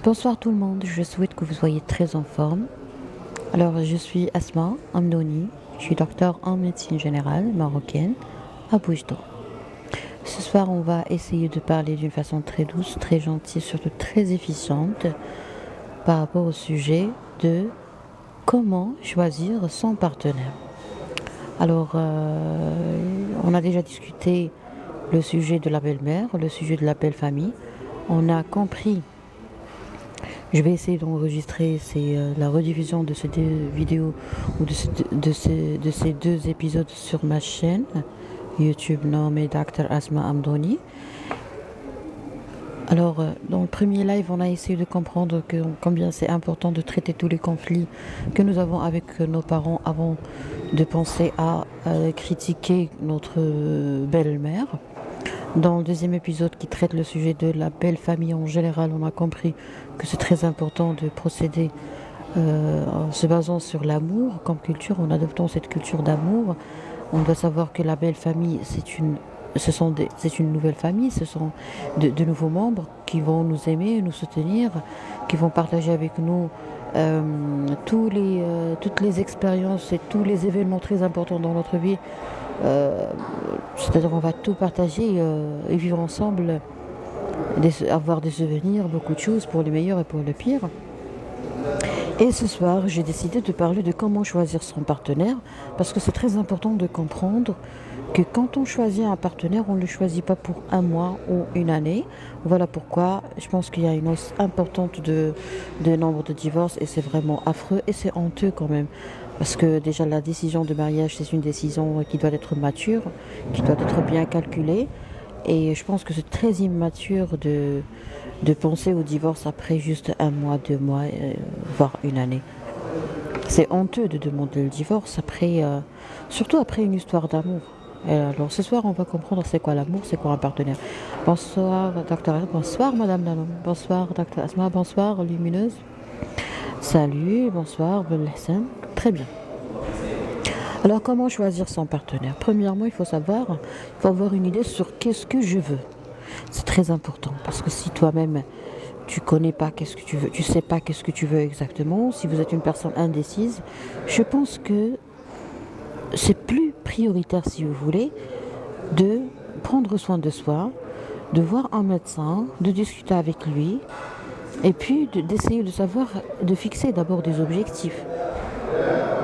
Bonsoir tout le monde, je souhaite que vous soyez très en forme. Alors, je suis Asma Amdouni, je suis docteur en médecine générale marocaine à Boujdou. Ce soir, on va essayer de parler d'une façon très douce, très gentille, surtout très efficiente par rapport au sujet de comment choisir son partenaire. Alors, on a déjà discuté le sujet de la belle-mère, le sujet de la belle-famille. On a compris. Je vais essayer d'enregistrer la rediffusion de ces deux vidéos ou de ces deux épisodes sur ma chaîne YouTube nommée Dr Asma Amdouni. Alors, dans le premier live, on a essayé de comprendre combien c'est important de traiter tous les conflits que nous avons avec nos parents avant de penser à critiquer notre belle-mère. Dans le deuxième épisode qui traite le sujet de la belle famille en général, on a compris que c'est très important de procéder en se basant sur l'amour comme culture, en adoptant cette culture d'amour. On doit savoir que la belle famille, c'est une nouvelle famille, ce sont de nouveaux membres qui vont nous aimer, nous soutenir, qui vont partager avec nous toutes les expériences et tous les événements très importants dans notre vie. C'est-à-dire qu'on va tout partager et vivre ensemble, avoir des souvenirs, beaucoup de choses pour le meilleur et pour le pire. Et ce soir, j'ai décidé de parler de comment choisir son partenaire, parce que c'est très important de comprendre que quand on choisit un partenaire, on ne le choisit pas pour un mois ou une année. Voilà pourquoi je pense qu'il y a une hausse importante de nombre de divorces et c'est vraiment affreux et c'est honteux quand même. Parce que déjà la décision de mariage, c'est une décision qui doit être mature, qui doit être bien calculée. Et je pense que c'est très immature de penser au divorce après juste un mois, 2 mois, voire une année. C'est honteux de demander le divorce après, surtout après une histoire d'amour. Alors ce soir, on va comprendre c'est quoi l'amour, c'est quoi un partenaire. Bonsoir, docteur. Bonsoir, madame Nanon. Bonsoir, docteur Asma. Bonsoir, lumineuse. Salut, bonsoir, Belhassan. Très bien. Alors, comment choisir son partenaire? Premièrement, il faut avoir une idée sur qu'est-ce que je veux. C'est très important parce que si toi-même, tu connais pas qu'est-ce que tu veux, tu sais pas qu'est-ce que tu veux exactement, si vous êtes une personne indécise, je pense que c'est plus prioritaire, si vous voulez, de prendre soin de soi, de voir un médecin, de discuter avec lui, et puis d'essayer de fixer d'abord des objectifs.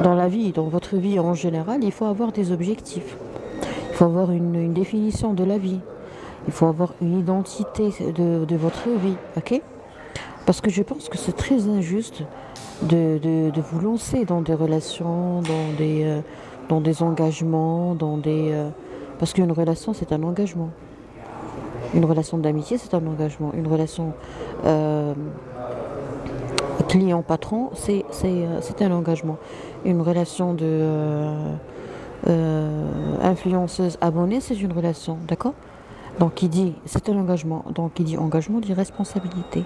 Dans la vie, dans votre vie en général, il faut avoir des objectifs. Il faut avoir une définition de la vie. Il faut avoir une identité de votre vie, ok? Parce que je pense que c'est très injuste de vous lancer dans des relations, dans des engagements, parce qu'une relation, c'est un engagement. Une relation d'amitié, c'est un engagement. Une relation client-patron, c'est un engagement. Une relation influenceuse-abonnée, c'est une relation, d'accord? Donc, qui dit, c'est un engagement. Donc, qui dit engagement, dit responsabilité.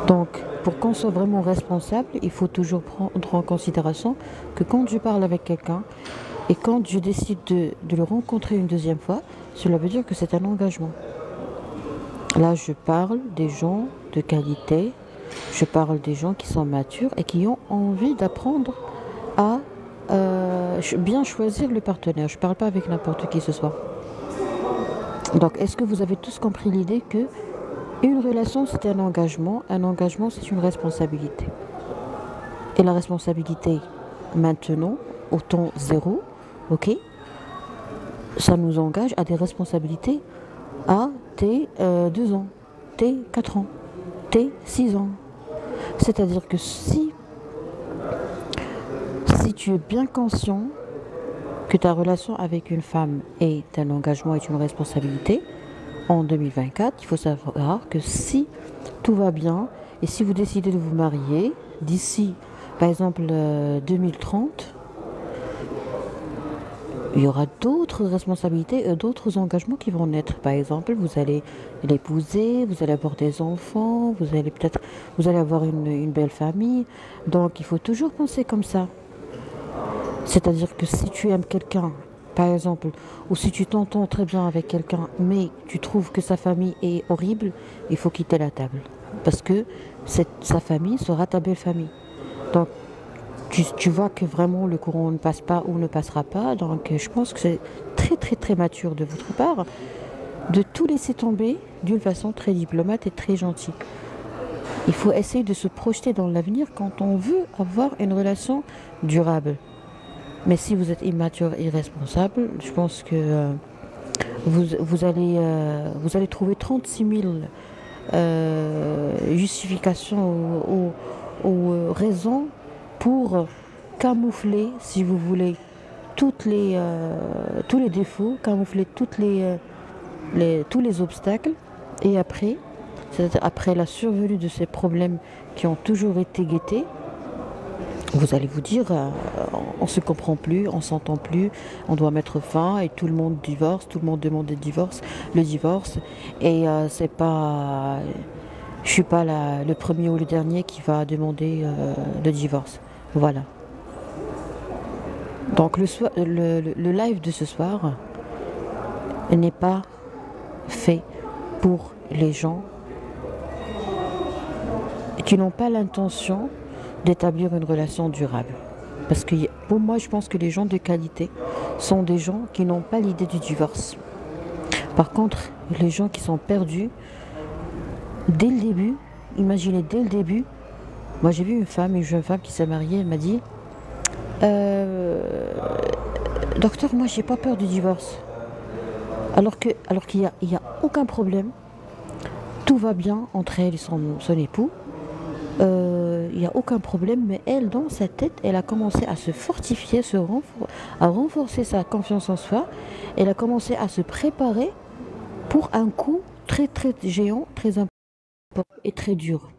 Donc, pour qu'on soit vraiment responsable, il faut toujours prendre en considération que quand je parle avec quelqu'un et quand je décide de le rencontrer une deuxième fois, cela veut dire que c'est un engagement. Là, je parle des gens de qualité, je parle des gens qui sont matures et qui ont envie d'apprendre à bien choisir le partenaire. Je ne parle pas avec n'importe qui ce soir. Donc, est-ce que vous avez tous compris l'idée que une relation, c'est un engagement c'est une responsabilité. Et la responsabilité, maintenant, au temps zéro, ok, ça nous engage à des responsabilités à tes 2 ans, tes 4 ans, tes 6 ans. C'est-à-dire que si tu es bien conscient que ta relation avec une femme est un engagement, est une responsabilité, en 2024, il faut savoir que si tout va bien et si vous décidez de vous marier d'ici, par exemple, 2030, il y aura d'autres responsabilités, d'autres engagements qui vont naître. Par exemple, vous allez l'épouser, vous allez avoir des enfants, vous allez avoir une belle famille. Donc, il faut toujours penser comme ça. C'est-à-dire que si tu aimes quelqu'un, par exemple, ou si tu t'entends très bien avec quelqu'un, mais tu trouves que sa famille est horrible, il faut quitter la table. Parce que sa famille sera ta belle famille. Donc, tu vois que vraiment le courant ne passe pas ou ne passera pas. Donc, je pense que c'est très, très, très mature de votre part de tout laisser tomber d'une façon très diplomate et très gentille. Il faut essayer de se projeter dans l'avenir quand on veut avoir une relation durable. Mais si vous êtes immature, irresponsable, je pense que vous allez trouver 36 000 justifications ou raisons pour camoufler, si vous voulez, tous les défauts, camoufler tous les obstacles. Et après, c'est-à-dire après la survenue de ces problèmes qui ont toujours été guettés, vous allez vous dire, on ne se comprend plus, on ne s'entend plus, on doit mettre fin et tout le monde divorce, tout le monde demande le divorce. Et c'est pas, je suis pas le premier ou le dernier qui va demander le divorce. Voilà. Donc le live de ce soir n'est pas fait pour les gens qui n'ont pas l'intention d'établir une relation durable. Parce que pour moi, je pense que les gens de qualité sont des gens qui n'ont pas l'idée du divorce. Par contre, les gens qui sont perdus, dès le début, imaginez dès le début, moi j'ai vu une jeune femme qui s'est mariée, elle m'a dit docteur, moi j'ai pas peur du divorce. Alors qu'il y a aucun problème, tout va bien entre elle et son époux. Il n'y a aucun problème, mais elle, dans sa tête, elle a commencé à se fortifier, à renforcer sa confiance en soi. Elle a commencé à se préparer pour un coup très très géant, très important et très dur.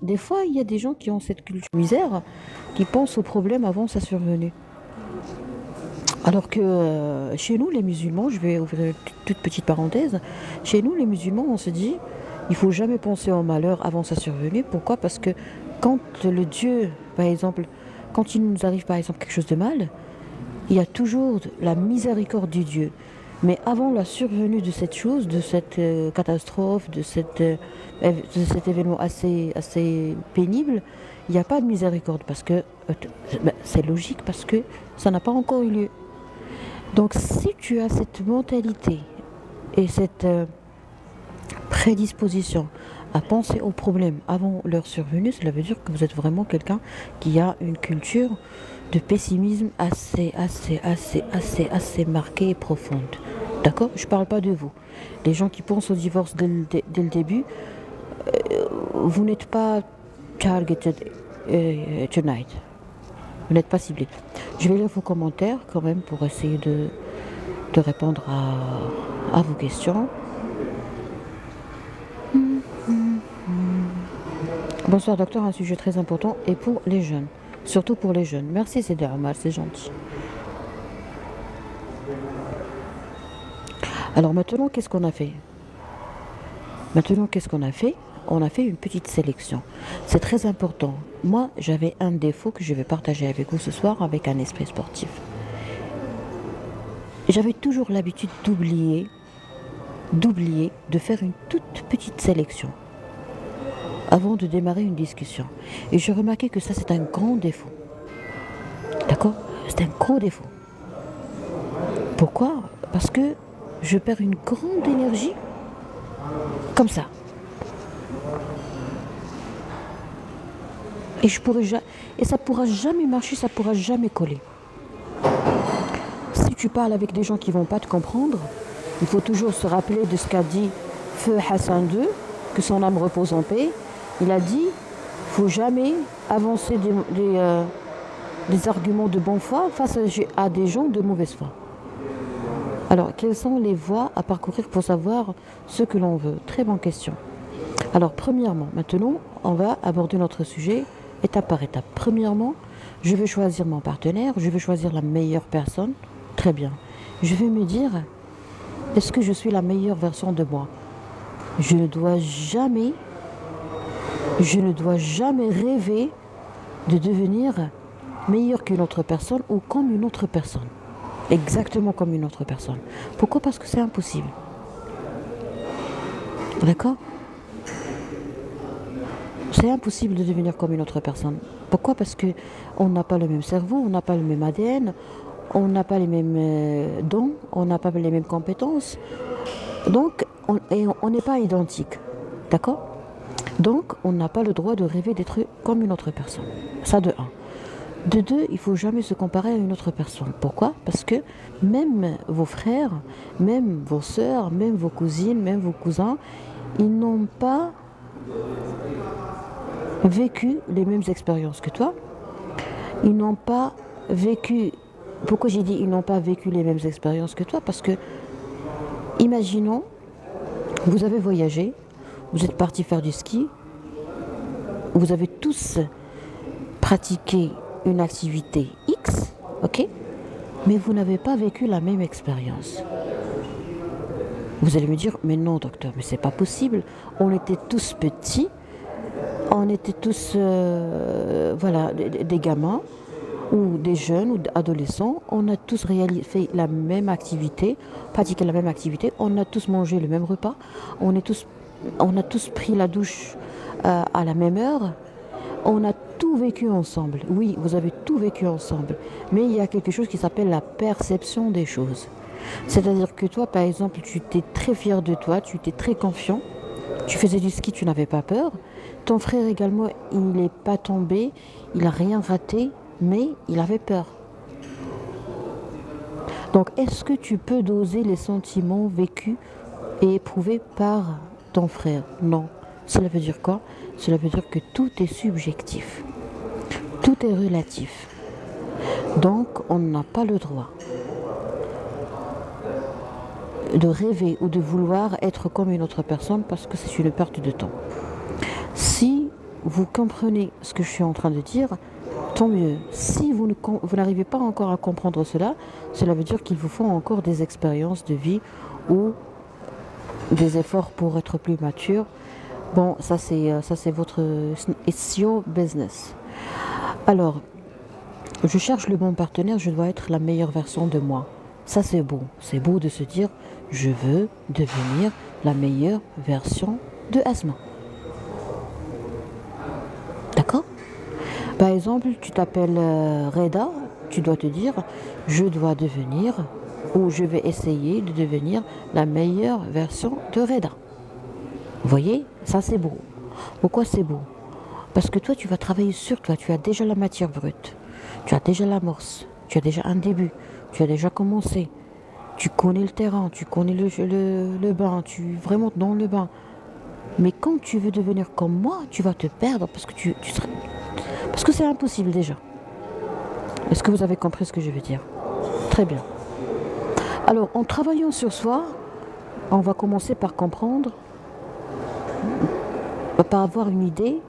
Des fois, il y a des gens qui ont cette culture misère, qui pensent au problème avant sa survenue. Alors que chez nous, les musulmans, je vais ouvrir une toute petite parenthèse, chez nous, les musulmans, on se dit, il ne faut jamais penser au malheur avant sa survenue. Pourquoi? Parce que quand le Dieu, par exemple, quand il nous arrive par exemple quelque chose de mal, il y a toujours la miséricorde du Dieu. Mais avant la survenue de cette chose, de cette catastrophe, de cet événement assez pénible, il n'y a pas de miséricorde parce que c'est logique, parce que ça n'a pas encore eu lieu. Donc si tu as cette mentalité et cette prédisposition à penser aux problèmes avant leur survenue, cela veut dire que vous êtes vraiment quelqu'un qui a une culture de pessimisme assez marquée et profonde. D'accord? Je ne parle pas de vous. Les gens qui pensent au divorce dès le début, vous n'êtes pas targeted tonight. Vous n'êtes pas ciblé. Je vais lire vos commentaires quand même pour essayer de répondre à vos questions. Bonsoir docteur, un sujet très important et pour les jeunes, surtout pour les jeunes. Merci Cédé Omar, c'est gentil. Alors maintenant, qu'est-ce qu'on a fait? On a fait une petite sélection. C'est très important. Moi, j'avais un défaut que je vais partager avec vous ce soir avec un esprit sportif. J'avais toujours l'habitude d'oublier de faire une toute petite sélection avant de démarrer une discussion. Et j'ai remarqué que ça, c'est un grand défaut. D'accord? C'est un gros défaut. Pourquoi? Parce que je perds une grande énergie comme ça. Et ça pourra jamais marcher, ça pourra jamais coller. Si tu parles avec des gens qui vont pas te comprendre, il faut toujours se rappeler de ce qu'a dit Feu Hassan II, que son âme repose en paix. Il a dit, faut jamais avancer des arguments de bonne foi face à des gens de mauvaise foi. Alors, quelles sont les voies à parcourir pour savoir ce que l'on veut? Très bonne question. Alors, premièrement, maintenant, on va aborder notre sujet étape par étape. Premièrement, je vais choisir mon partenaire, je vais choisir la meilleure personne. Très bien. Je vais me dire, est-ce que je suis la meilleure version de moi? Je ne dois jamais, je ne dois jamais rêver de devenir meilleure qu'une autre personne ou comme une autre personne. Exactement comme une autre personne. Pourquoi? Parce que c'est impossible. D'accord? C'est impossible de devenir comme une autre personne. Pourquoi? Parce que on n'a pas le même cerveau, on n'a pas le même ADN, on n'a pas les mêmes dons, on n'a pas les mêmes compétences. Donc, on n'est pas identique. D'accord? Donc, on n'a pas le droit de rêver d'être comme une autre personne. Ça de un. De deux, il ne faut jamais se comparer à une autre personne. Pourquoi? Parce que même vos frères, même vos sœurs, même vos cousines, même vos cousins, ils n'ont pas vécu les mêmes expériences que toi. Ils n'ont pas vécu... Pourquoi j'ai dit ils n'ont pas vécu les mêmes expériences que toi? Parce que, imaginons, vous avez voyagé, vous êtes partis faire du ski, vous avez tous pratiqué une activité X, ok? Mais vous n'avez pas vécu la même expérience. Vous allez me dire, mais non docteur, mais c'est pas possible. On était tous petits, on était tous voilà, des gamins, ou des jeunes, ou adolescents, on a tous fait la même activité, pratiqué la même activité, on a tous mangé le même repas, on a tous pris la douche à la même heure, on a tout vécu ensemble. Oui, vous avez tout vécu ensemble, mais il y a quelque chose qui s'appelle la perception des choses. C'est-à-dire que toi, par exemple, tu étais très fier de toi, tu étais très confiant, tu faisais du ski, tu n'avais pas peur. Ton frère également, il n'est pas tombé, il n'a rien raté, mais il avait peur. Donc, est-ce que tu peux doser les sentiments vécus et éprouvés par ton frère? Non. Cela veut dire quoi? Cela veut dire que tout est subjectif. Tout est relatif. Donc, on n'a pas le droit de rêver ou de vouloir être comme une autre personne parce que c'est une perte de temps. Si vous comprenez ce que je suis en train de dire, tant mieux. Si vous n'arrivez pas encore à comprendre cela, cela veut dire qu'il vous faut encore des expériences de vie ou des efforts pour être plus mature. Bon, ça c'est votre it's your business. Alors, je cherche le bon partenaire, je dois être la meilleure version de moi. Ça c'est beau. C'est beau de se dire, je veux devenir la meilleure version de Asma. D'accord? Par exemple, tu t'appelles Reda, tu dois te dire, je dois devenir, ou je vais essayer de devenir la meilleure version de Reda. Vous voyez, ça c'est beau. Pourquoi c'est beau? Parce que toi, tu vas travailler sur toi, tu as déjà la matière brute, tu as déjà l'amorce, tu as déjà un début, tu as déjà commencé, tu connais le terrain, tu connais le bain, tu es vraiment dans le bain. Mais quand tu veux devenir comme moi, tu vas te perdre parce que parce que c'est impossible déjà. Est-ce que vous avez compris ce que je veux dire? Très bien. Alors, en travaillant sur soi, on va commencer par comprendre, par avoir une idée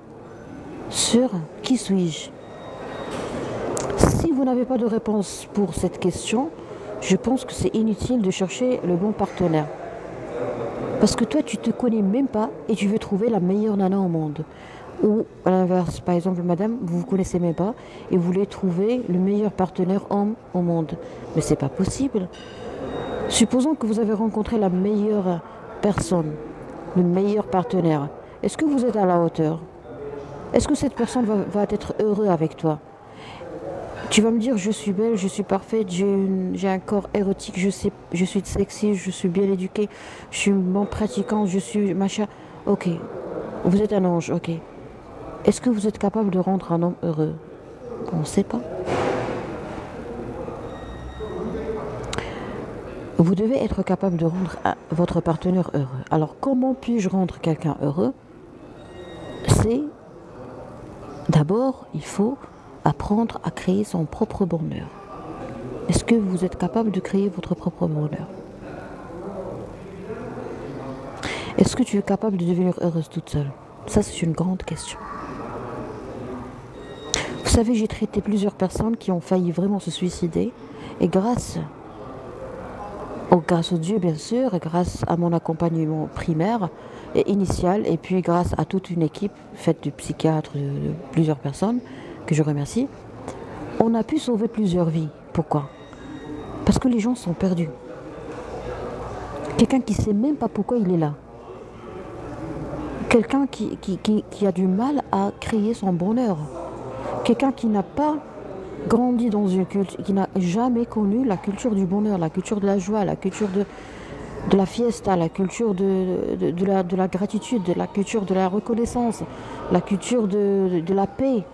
sur qui suis-je. Si vous n'avez pas de réponse pour cette question, je pense que c'est inutile de chercher le bon partenaire. Parce que toi, tu ne te connais même pas et tu veux trouver la meilleure nana au monde. Ou à l'inverse, par exemple, madame, vous ne vous connaissez même pas et vous voulez trouver le meilleur partenaire homme au monde. Mais c'est pas possible. Supposons que vous avez rencontré la meilleure personne, le meilleur partenaire. Est-ce que vous êtes à la hauteur? Est-ce que cette personne va être heureuse avec toi? Tu vas me dire, je suis belle, je suis parfaite, j'ai un corps érotique, je suis sexy, je suis bien éduquée, je suis bon pratiquant, je suis machin. Ok, vous êtes un ange, ok. Est-ce que vous êtes capable de rendre un homme heureux? On ne sait pas. Vous devez être capable de rendre votre partenaire heureux. Alors, comment puis-je rendre quelqu'un heureux? C'est d'abord, il faut apprendre à créer son propre bonheur. Est-ce que vous êtes capable de créer votre propre bonheur? Est-ce que tu es capable de devenir heureuse toute seule? Ça, c'est une grande question. Vous savez, j'ai traité plusieurs personnes qui ont failli vraiment se suicider. Et grâce Oh, grâce au Dieu, bien sûr, et grâce à mon accompagnement primaire et initial, et puis grâce à toute une équipe faite de psychiatres, de plusieurs personnes, que je remercie, on a pu sauver plusieurs vies. Pourquoi? Parce que les gens sont perdus. Quelqu'un qui ne sait même pas pourquoi il est là. Quelqu'un qui a du mal à créer son bonheur. Quelqu'un qui n'a pas grandi dans une culture, qui n'a jamais connu la culture du bonheur, la culture de la joie, la culture de la fiesta, la culture de la gratitude, la culture de la reconnaissance, la culture de la paix.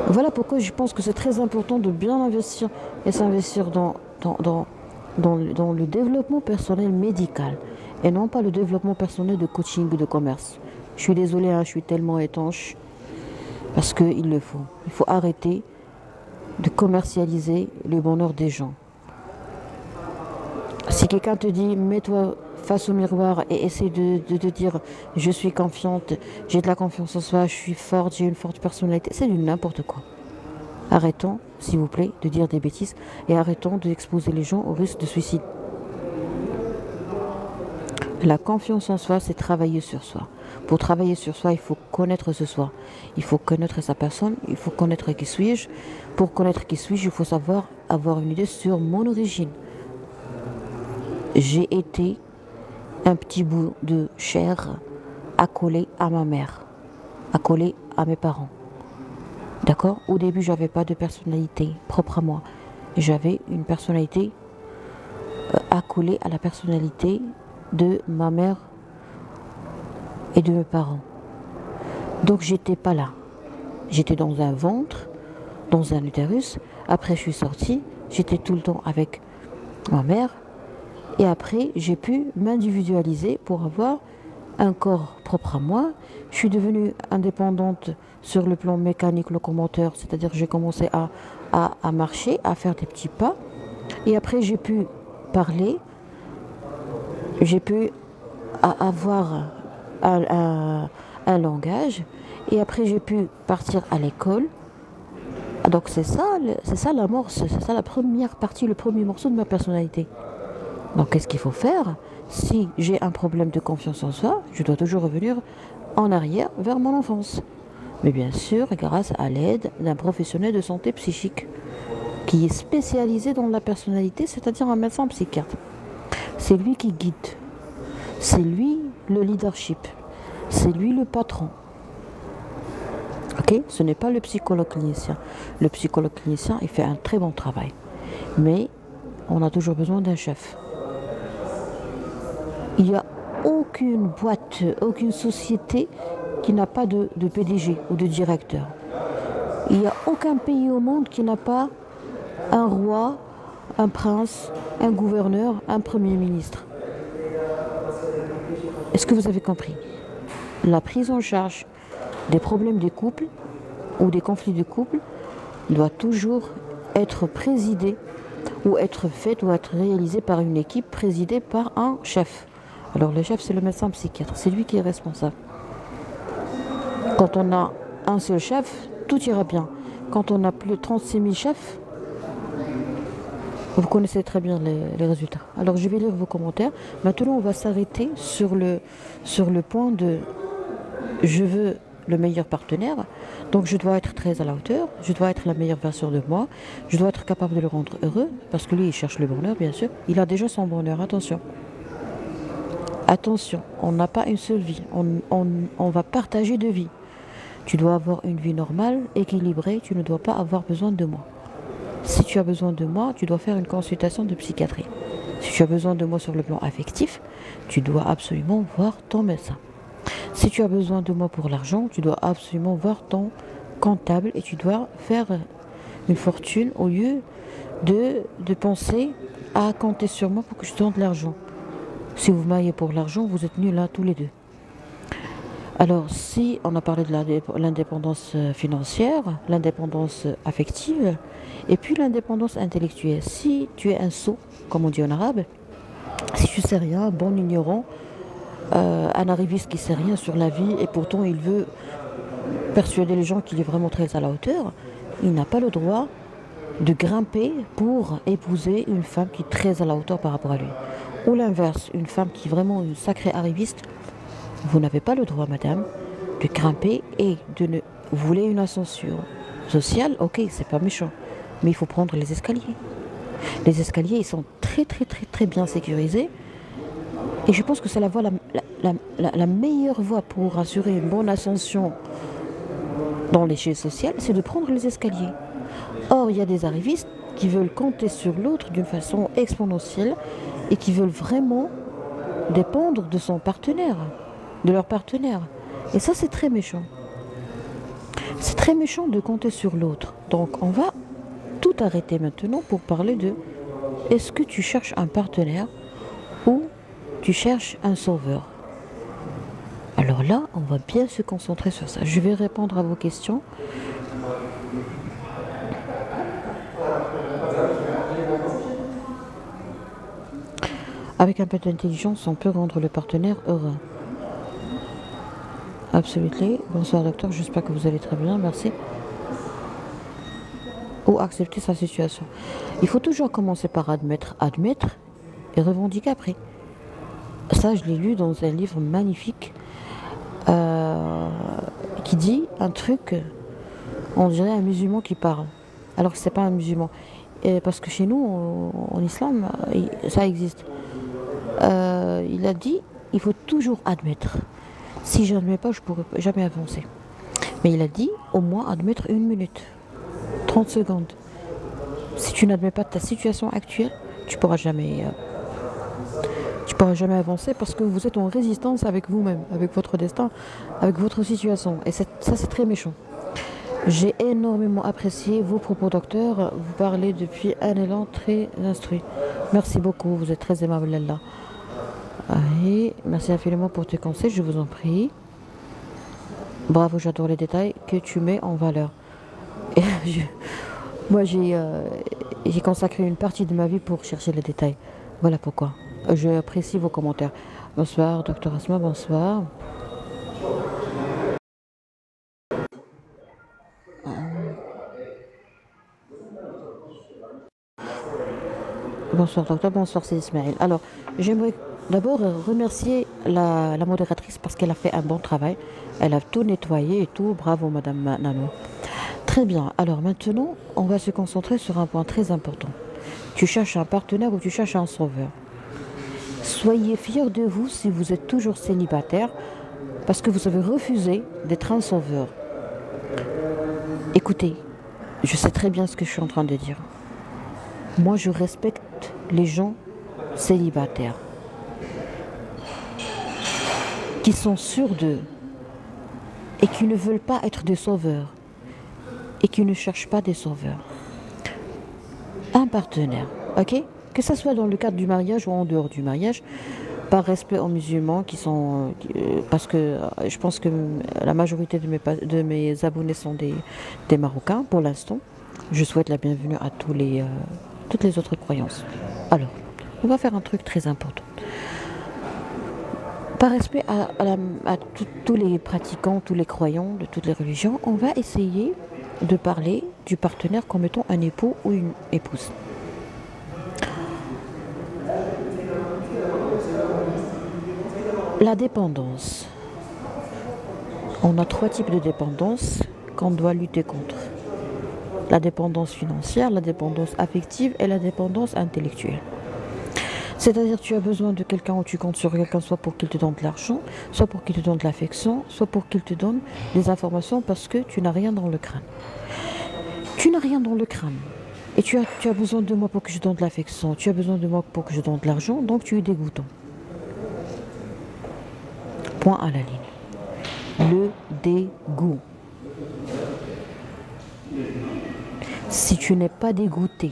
Voilà pourquoi je pense que c'est très important de bien investir et s'investir dans le développement personnel médical et non pas le développement personnel de coaching, de commerce. Je suis désolée, hein, je suis tellement étanche parce qu'il le faut. Il faut arrêter de commercialiser le bonheur des gens. Si quelqu'un te dit mets-toi face au miroir et essaie de te dire je suis confiante, j'ai de la confiance en soi, je suis forte, j'ai une forte personnalité, c'est du n'importe quoi. Arrêtons, s'il vous plaît, de dire des bêtises et arrêtons d'exposer les gens au risque de suicide. La confiance en soi, c'est travailler sur soi. Pour travailler sur soi, il faut connaître ce soi. Il faut connaître sa personne, il faut connaître qui suis-je. Pour connaître qui suis-je, il faut savoir avoir une idée sur mon origine. J'ai été un petit bout de chair accolé à ma mère, accolé à mes parents. D'accord? Au début, j'avais pas de personnalité propre à moi. J'avais une personnalité accolée à la personnalité de ma mère et de mes parents. Donc j'étais pas là. J'étais dans un ventre, dans un utérus. Après, je suis sortie. J'étais tout le temps avec ma mère. Et après, j'ai pu m'individualiser pour avoir un corps propre à moi. Je suis devenue indépendante sur le plan mécanique locomoteur, c'est-à-dire que j'ai commencé à marcher, à faire des petits pas. Et après, j'ai pu parler, j'ai pu avoir un langage. Et après, j'ai pu partir à l'école. Donc c'est ça l'amorce, c'est ça la première partie, le premier morceau de ma personnalité. Donc qu'est-ce qu'il faut faire? Si j'ai un problème de confiance en soi, je dois toujours revenir en arrière vers mon enfance. Mais bien sûr, grâce à l'aide d'un professionnel de santé psychique qui est spécialisé dans la personnalité, c'est-à-dire un médecin psychiatre. C'est lui qui guide. C'est lui le leadership. C'est lui le patron. Ok? Ce n'est pas le psychologue clinicien. Le psychologue clinicien, il fait un très bon travail. Mais on a toujours besoin d'un chef. Il n'y a aucune boîte, aucune société qui n'a pas de PDG ou de directeur. Il n'y a aucun pays au monde qui n'a pas un roi, un prince, un gouverneur, un premier ministre. Est-ce que vous avez compris? La prise en charge des problèmes des couples ou des conflits de couple doit toujours être présidée ou être faite ou être réalisée par une équipe présidée par un chef. Alors le chef, c'est le médecin psychiatre, c'est lui qui est responsable. Quand on a un seul chef, tout ira bien. Quand on a plus de 36 000 chefs, vous connaissez très bien les résultats. Alors je vais lire vos commentaires. Maintenant, on va s'arrêter sur le point de je veux le meilleur partenaire. Donc je dois être très à la hauteur, je dois être la meilleure version de moi, je dois être capable de le rendre heureux, parce que lui, il cherche le bonheur, bien sûr. Il a déjà son bonheur, attention. Attention, on n'a pas une seule vie, on va partager deux vies. Tu dois avoir une vie normale, équilibrée, tu ne dois pas avoir besoin de moi. Si tu as besoin de moi, tu dois faire une consultation de psychiatrie. Si tu as besoin de moi sur le plan affectif, tu dois absolument voir ton médecin. Si tu as besoin de moi pour l'argent, tu dois absolument voir ton comptable et tu dois faire une fortune au lieu de penser à compter sur moi pour que je te donne de l'argent. Si vous mariez pour l'argent, vous êtes nuls là tous les deux. Alors, si on a parlé de l'indépendance financière, l'indépendance affective, et puis l'indépendance intellectuelle. Si tu es un sot, comme on dit en arabe, si tu sais rien, un bon ignorant, un arriviste qui sait rien sur la vie, et pourtant il veut persuader les gens qu'il est vraiment très à la hauteur, il n'a pas le droit de grimper pour épouser une femme qui est très à la hauteur par rapport à lui. Ou l'inverse, une femme qui est vraiment une sacrée arriviste, vous n'avez pas le droit, madame, de grimper et de ne... Vous voulez une ascension sociale, ok, c'est pas méchant, mais il faut prendre les escaliers. Les escaliers, ils sont très bien sécurisés. Et je pense que c'est la meilleure voie pour assurer une bonne ascension dans l'échelle sociale, c'est de prendre les escaliers. Or, il y a des arrivistes qui veulent compter sur l'autre d'une façon exponentielle et qui veulent vraiment dépendre de son partenaire, de leur partenaire. Et ça, c'est très méchant. C'est très méchant de compter sur l'autre. Donc, on va tout arrêter maintenant pour parler de est-ce que tu cherches un partenaire ou tu cherches un sauveur? Alors là, on va bien se concentrer sur ça. Je vais répondre à vos questions. Avec un peu d'intelligence, on peut rendre le partenaire heureux. Absolument. Bonsoir docteur, j'espère que vous allez très bien, merci. Ou accepter sa situation. Il faut toujours commencer par admettre et revendiquer après. Ça, je l'ai lu dans un livre magnifique qui dit un truc, on dirait un musulman qui parle, alors que c'est pas un musulman. Et parce que chez nous, en islam, ça existe. Il a dit, il faut toujours admettre. Si je n'admets pas, je ne pourrai jamais avancer. Mais il a dit, au moins admettre 1 minute, 30 secondes. Si tu n'admets pas ta situation actuelle, tu ne pourras jamais avancer parce que vous êtes en résistance avec vous-même, avec votre destin, avec votre situation. Et ça, c'est très méchant. J'ai énormément apprécié vos propos, docteur. Vous parlez depuis un élan très instruit. Merci beaucoup, vous êtes très aimable, Lalla. Et merci infiniment pour tes conseils, je vous en prie. Bravo, j'adore les détails que tu mets en valeur. Et moi, j'ai consacré une partie de ma vie pour chercher les détails. Voilà pourquoi. Je apprécie vos commentaires. Bonsoir, docteur Asma, bonsoir. Bonsoir docteur, bonsoir c'est Ismaël. Alors, j'aimerais d'abord remercier la modératrice parce qu'elle a fait un bon travail. Elle a tout nettoyé et tout. Bravo madame Nano. Très bien. Alors maintenant, on va se concentrer sur un point très important. Tu cherches un partenaire ou tu cherches un sauveur. Soyez fiers de vous si vous êtes toujours célibataire parce que vous avez refusé d'être un sauveur. Écoutez, je sais très bien ce que je suis en train de dire. Moi, je respecte les gens célibataires qui sont sûrs d'eux et qui ne veulent pas être des sauveurs et qui ne cherchent pas des sauveurs. Un partenaire, ok? Que ce soit dans le cadre du mariage ou en dehors du mariage, par respect aux musulmans qui sont... parce que je pense que la majorité de mes abonnés sont des Marocains pour l'instant. Je souhaite la bienvenue à toutes les autres croyances. Alors, on va faire un truc très important. Par respect à tous les pratiquants, tous les croyants de toutes les religions, on va essayer de parler du partenaire comme étant un époux ou une épouse. La dépendance. On a 3 types de dépendance qu'on doit lutter contre. La dépendance financière, la dépendance affective et la dépendance intellectuelle. C'est-à-dire que tu as besoin de quelqu'un ou tu comptes sur quelqu'un soit pour qu'il te donne de l'argent, soit pour qu'il te donne de l'affection, soit pour qu'il te donne des informations parce que tu n'as rien dans le crâne. Tu n'as rien dans le crâne. Et tu as besoin de moi pour que je donne de l'affection, tu as besoin de moi pour que je donne de l'argent, donc tu es dégoûtant. Point à la ligne. Le dégoût. Si tu n'es pas dégoûté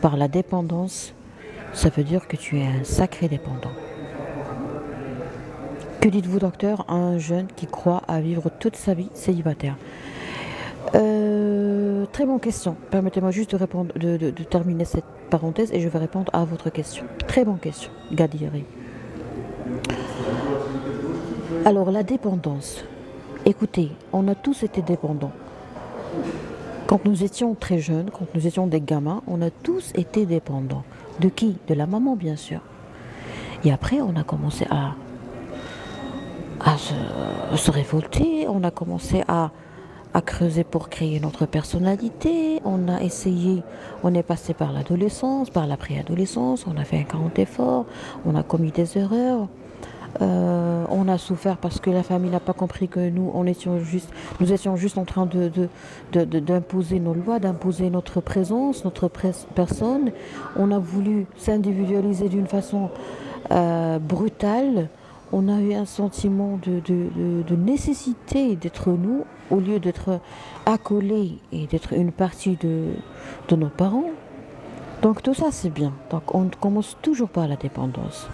par la dépendance, ça veut dire que tu es un sacré dépendant. Que dites-vous, docteur, à un jeune qui croit à vivre toute sa vie célibataire? Très bonne question. Permettez-moi juste de terminer cette parenthèse et je vais répondre à votre question. Très bonne question, Gadiri. Alors, la dépendance. Écoutez, on a tous été dépendants. Quand nous étions très jeunes, quand nous étions des gamins, on a tous été dépendants. De qui? De la maman, bien sûr. Et après, on a commencé à se révolter, on a commencé à creuser pour créer notre personnalité, on a essayé, on est passé par l'adolescence, par la préadolescence, on a fait un grand effort, on a commis des erreurs. On a souffert parce que la famille n'a pas compris que nous étions juste en train d'imposer nos lois, d'imposer notre présence, notre personne. On a voulu s'individualiser d'une façon brutale. On a eu un sentiment de nécessité d'être nous au lieu d'être accolés et d'être une partie de nos parents. Donc tout ça c'est bien. Donc on commence toujours par la dépendance.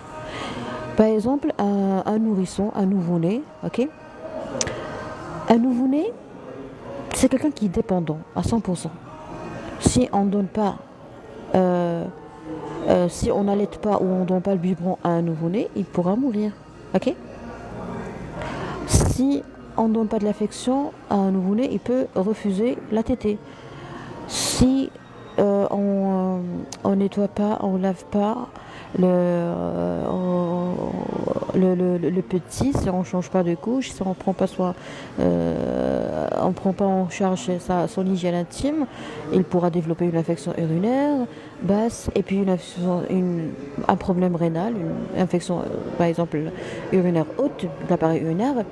Par exemple, un nourrisson, un nouveau-né, ok? Un nouveau-né, c'est quelqu'un qui est dépendant à 100%. Si on donne pas, si on n'allait pas ou on ne donne pas le biberon à un nouveau-né, il pourra mourir, ok? Si on ne donne pas de l'affection à un nouveau-né, il peut refuser la tétée. Si on nettoie pas, on lave pas le petit, si on ne change pas de couche, si on prend pas on prend pas en charge son hygiène intime, il pourra développer une infection urinaire basse et puis un problème rénal, une infection par exemple urinaire haute, de l'appareil urinaire.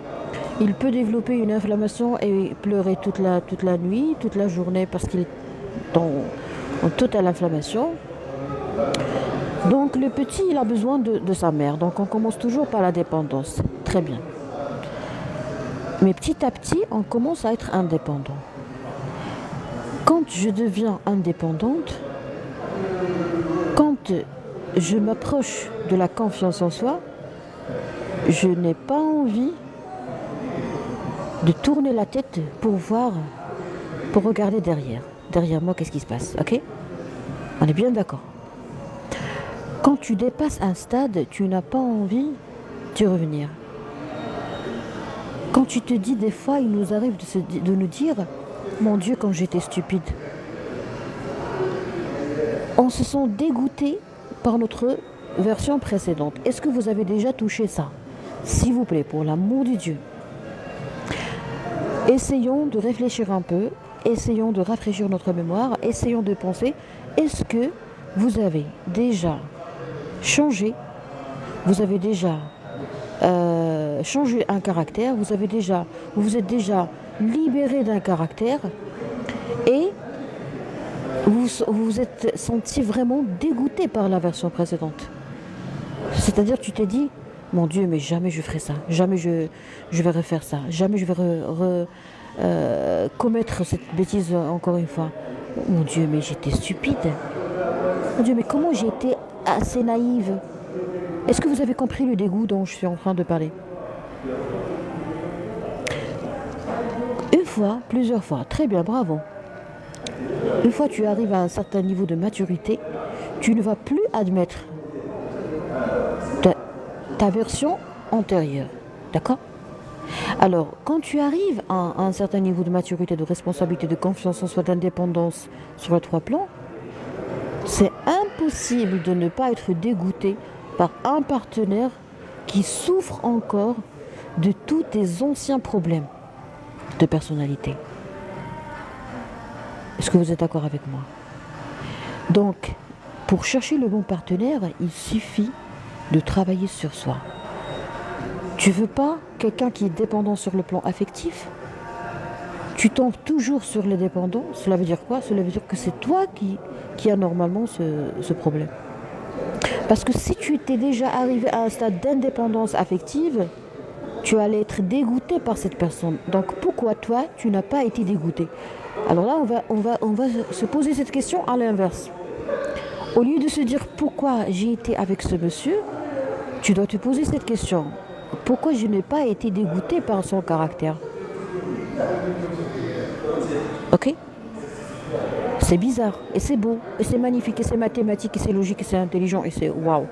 Il peut développer une inflammation et pleurer toute la nuit, toute la journée parce qu'il est en totale inflammation. Donc le petit, il a besoin de sa mère. Donc on commence toujours par la dépendance. Très bien. Mais petit à petit, on commence à être indépendant. Quand je deviens indépendante, quand je m'approche de la confiance en soi, je n'ai pas envie de tourner la tête pour regarder derrière moi, qu'est-ce qui se passe, ok? On est bien d'accord. Quand tu dépasses un stade, tu n'as pas envie d'y revenir. Quand tu te dis, des fois, il nous arrive de nous dire, mon Dieu, quand j'étais stupide. On se sent dégoûté par notre version précédente. Est-ce que vous avez déjà touché ça? S'il vous plaît, pour l'amour de Dieu. Essayons de réfléchir un peu, essayons de rafraîchir notre mémoire, essayons de penser, est-ce que vous avez déjà changé, vous avez déjà changé un caractère, vous vous êtes déjà libéré d'un caractère et vous vous êtes senti vraiment dégoûté par la version précédente. C'est-à-dire tu t'es dit, mon Dieu, mais jamais je ferai ça, jamais je vais refaire ça, jamais je vais commettre cette bêtise encore une fois. Mon Dieu, mais j'étais stupide. Mon Dieu, mais comment j'ai été assez naïve. Est-ce que vous avez compris le dégoût dont je suis en train de parler? Une fois, plusieurs fois, très bien, bravo. Une fois tu arrives à un certain niveau de maturité, tu ne vas plus admettre ta version antérieure. D'accord? Alors, quand tu arrives à un certain niveau de maturité, de responsabilité, de confiance en soi, d'indépendance sur les trois plans, c'est impossible de ne pas être dégoûté par un partenaire qui souffre encore de tous tes anciens problèmes de personnalité. Est-ce que vous êtes d'accord avec moi? Donc, pour chercher le bon partenaire, il suffit de travailler sur soi. Tu veux pas quelqu'un qui est dépendant sur le plan affectif? Tu tombes toujours sur les dépendants. Cela veut dire quoi? Cela veut dire que c'est toi qui a normalement ce problème. Parce que si tu étais déjà arrivé à un stade d'indépendance affective, tu allais être dégoûté par cette personne. Donc pourquoi toi, tu n'as pas été dégoûté? Alors là, on va se poser cette question à l'inverse. Au lieu de se dire pourquoi j'ai été avec ce monsieur, tu dois te poser cette question. Pourquoi je n'ai pas été dégoûté par son caractère? Ok? C'est bizarre, et c'est beau, et c'est magnifique, et c'est mathématique, et c'est logique, et c'est intelligent, et c'est waouh.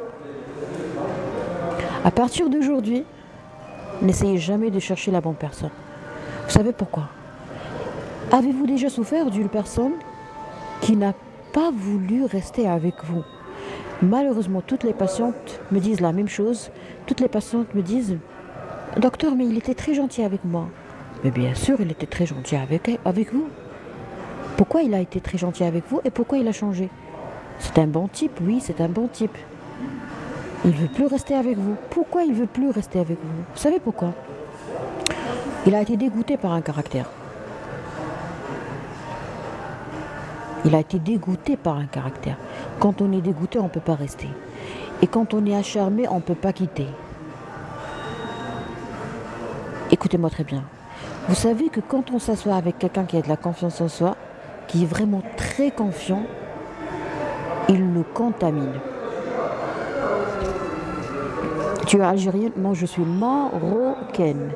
À partir d'aujourd'hui, n'essayez jamais de chercher la bonne personne. Vous savez pourquoi? Avez-vous déjà souffert d'une personne qui n'a pas voulu rester avec vous? Malheureusement, toutes les patientes me disent la même chose. Toutes les patientes me disent, docteur, mais il était très gentil avec moi. Mais bien sûr, il était très gentil avec vous. Pourquoi il a été très gentil avec vous et pourquoi il a changé? C'est un bon type, oui, c'est un bon type. Il ne veut plus rester avec vous. Pourquoi il ne veut plus rester avec vous? Vous savez pourquoi? Il a été dégoûté par un caractère. Il a été dégoûté par un caractère. Quand on est dégoûté, on ne peut pas rester. Et quand on est acharné, on ne peut pas quitter. Écoutez-moi très bien. Vous savez que quand on s'assoit avec quelqu'un qui a de la confiance en soi, qui est vraiment très confiant, il le contamine. Tu es algérienne? Non, je suis marocaine.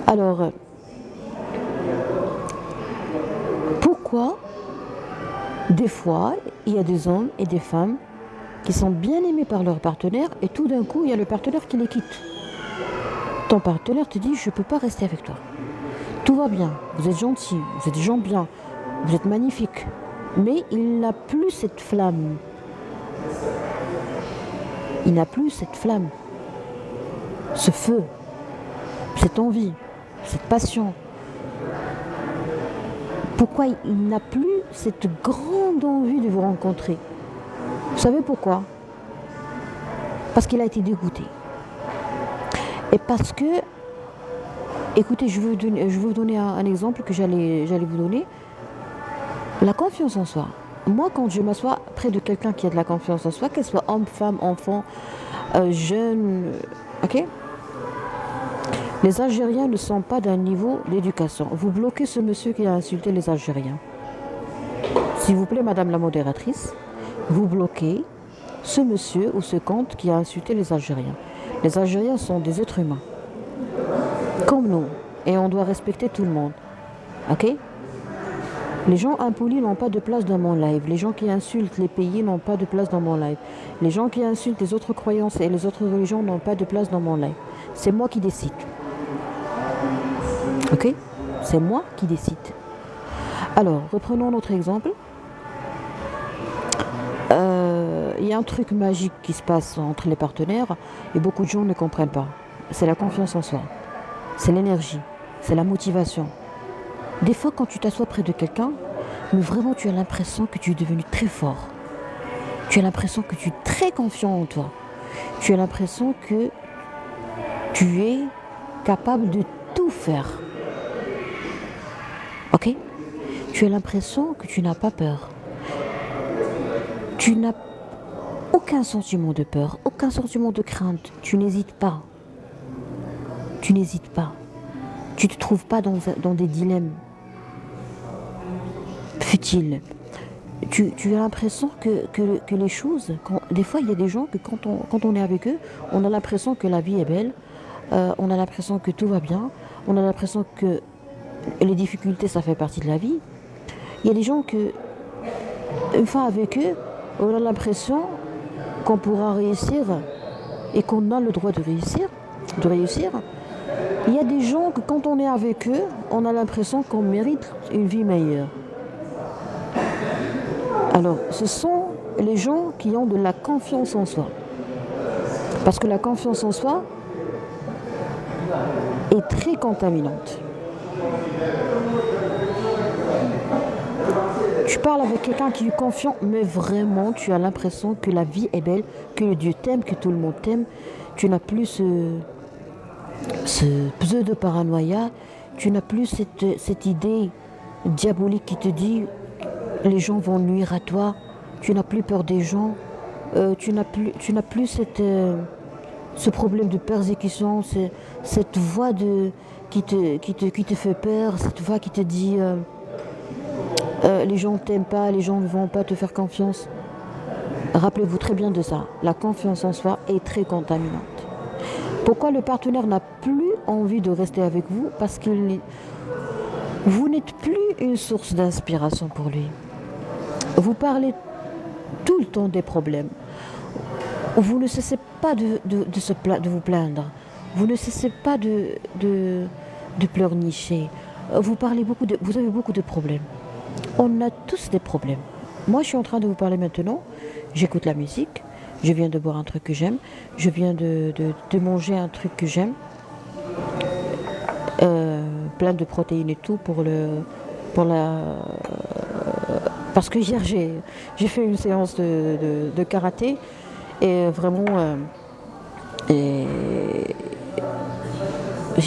Alors, pourquoi des fois, il y a des hommes et des femmes qui sont bien aimés par leur partenaire et tout d'un coup, il y a le partenaire qui les quitte. Ton partenaire te dit, je ne peux pas rester avec toi. Tout va bien, vous êtes gentil, vous êtes des gens bien, vous êtes magnifiques. Mais il n'a plus cette flamme. Il n'a plus cette flamme, ce feu, cette envie, cette passion. Pourquoi il n'a plus cette grande envie de vous rencontrer? Vous savez pourquoi? Parce qu'il a été dégoûté. Et parce que, écoutez, je vais vous donner un exemple que j'allais vous donner. La confiance en soi. Moi, quand je m'assois près de quelqu'un qui a de la confiance en soi, qu'elle soit homme, femme, enfant, jeune, ok? Les Algériens ne sont pas d'un niveau d'éducation. Vous bloquez ce monsieur qui a insulté les Algériens. S'il vous plaît, madame la modératrice, vous bloquez ce monsieur ou ce comte qui a insulté les Algériens. Les Algériens sont des êtres humains, comme nous, et on doit respecter tout le monde, ok? Les gens impolis n'ont pas de place dans mon live. Les gens qui insultent les pays n'ont pas de place dans mon live. Les gens qui insultent les autres croyances et les autres religions n'ont pas de place dans mon live. C'est moi qui décide. Ok? C'est moi qui décide. Alors, reprenons notre exemple. Il y a un truc magique qui se passe entre les partenaires et beaucoup de gens ne comprennent pas. C'est la confiance en soi. C'est l'énergie. C'est la motivation. Des fois, quand tu t'assois près de quelqu'un, mais vraiment tu as l'impression que tu es devenu très fort. Tu as l'impression que tu es très confiant en toi. Tu as l'impression que tu es capable de tout faire. Ok? Tu as l'impression que tu n'as pas peur. Tu n'as aucun sentiment de peur, aucun sentiment de crainte. Tu n'hésites pas. Tu n'hésites pas. Tu ne te trouves pas dans des dilemmes futiles. Tu as l'impression que les choses... des fois, il y a des gens que quand on est avec eux, on a l'impression que la vie est belle, on a l'impression que tout va bien, on a l'impression que les difficultés, ça fait partie de la vie. Il y a des gens que, une fois avec eux, on a l'impression qu'on pourra réussir et qu'on a le droit de réussir. Il y a des gens que quand on est avec eux, on a l'impression qu'on mérite une vie meilleure. Alors, ce sont les gens qui ont de la confiance en soi. Parce que la confiance en soi est très contaminante. Tu parles avec quelqu'un qui est confiant, mais vraiment, tu as l'impression que la vie est belle, que Dieu t'aime, que tout le monde t'aime. Tu n'as plus ce pseudo-paranoïa, tu n'as plus cette idée diabolique qui te dit les gens vont nuire à toi, tu n'as plus peur des gens, tu n'as plus ce problème de persécution, cette voix qui te fait peur, cette voix qui te dit les gens ne t'aiment pas, les gens ne vont pas te faire confiance. Rappelez-vous très bien de ça, la confiance en soi est très contaminante. Pourquoi le partenaire n'a plus envie de rester avec vous? Parce que vous n'êtes plus une source d'inspiration pour lui. Vous parlez tout le temps des problèmes. Vous ne cessez pas de vous plaindre. Vous ne cessez pas de de pleurnicher. Vous avez beaucoup de problèmes. On a tous des problèmes. Moi, je suis en train de vous parler maintenant. J'écoute la musique. Je viens de boire un truc que j'aime. Je viens de manger un truc que j'aime. Plein de protéines et tout parce que hier j'ai fait une séance de karaté et vraiment j'ai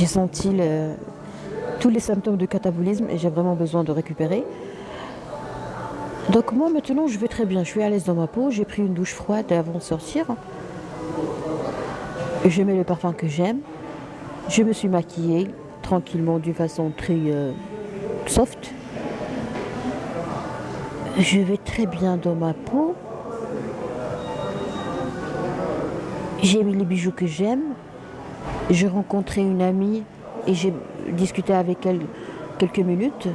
senti tous les symptômes de catabolisme et j'ai vraiment besoin de récupérer. Donc moi maintenant je vais très bien, je suis à l'aise dans ma peau, j'ai pris une douche froide avant de sortir. Je mets le parfum que j'aime, je me suis maquillée tranquillement d'une façon très soft. Je vais très bien dans ma peau. J'ai mis les bijoux que j'aime. J'ai rencontré une amie et j'ai discuté avec elle quelques minutes.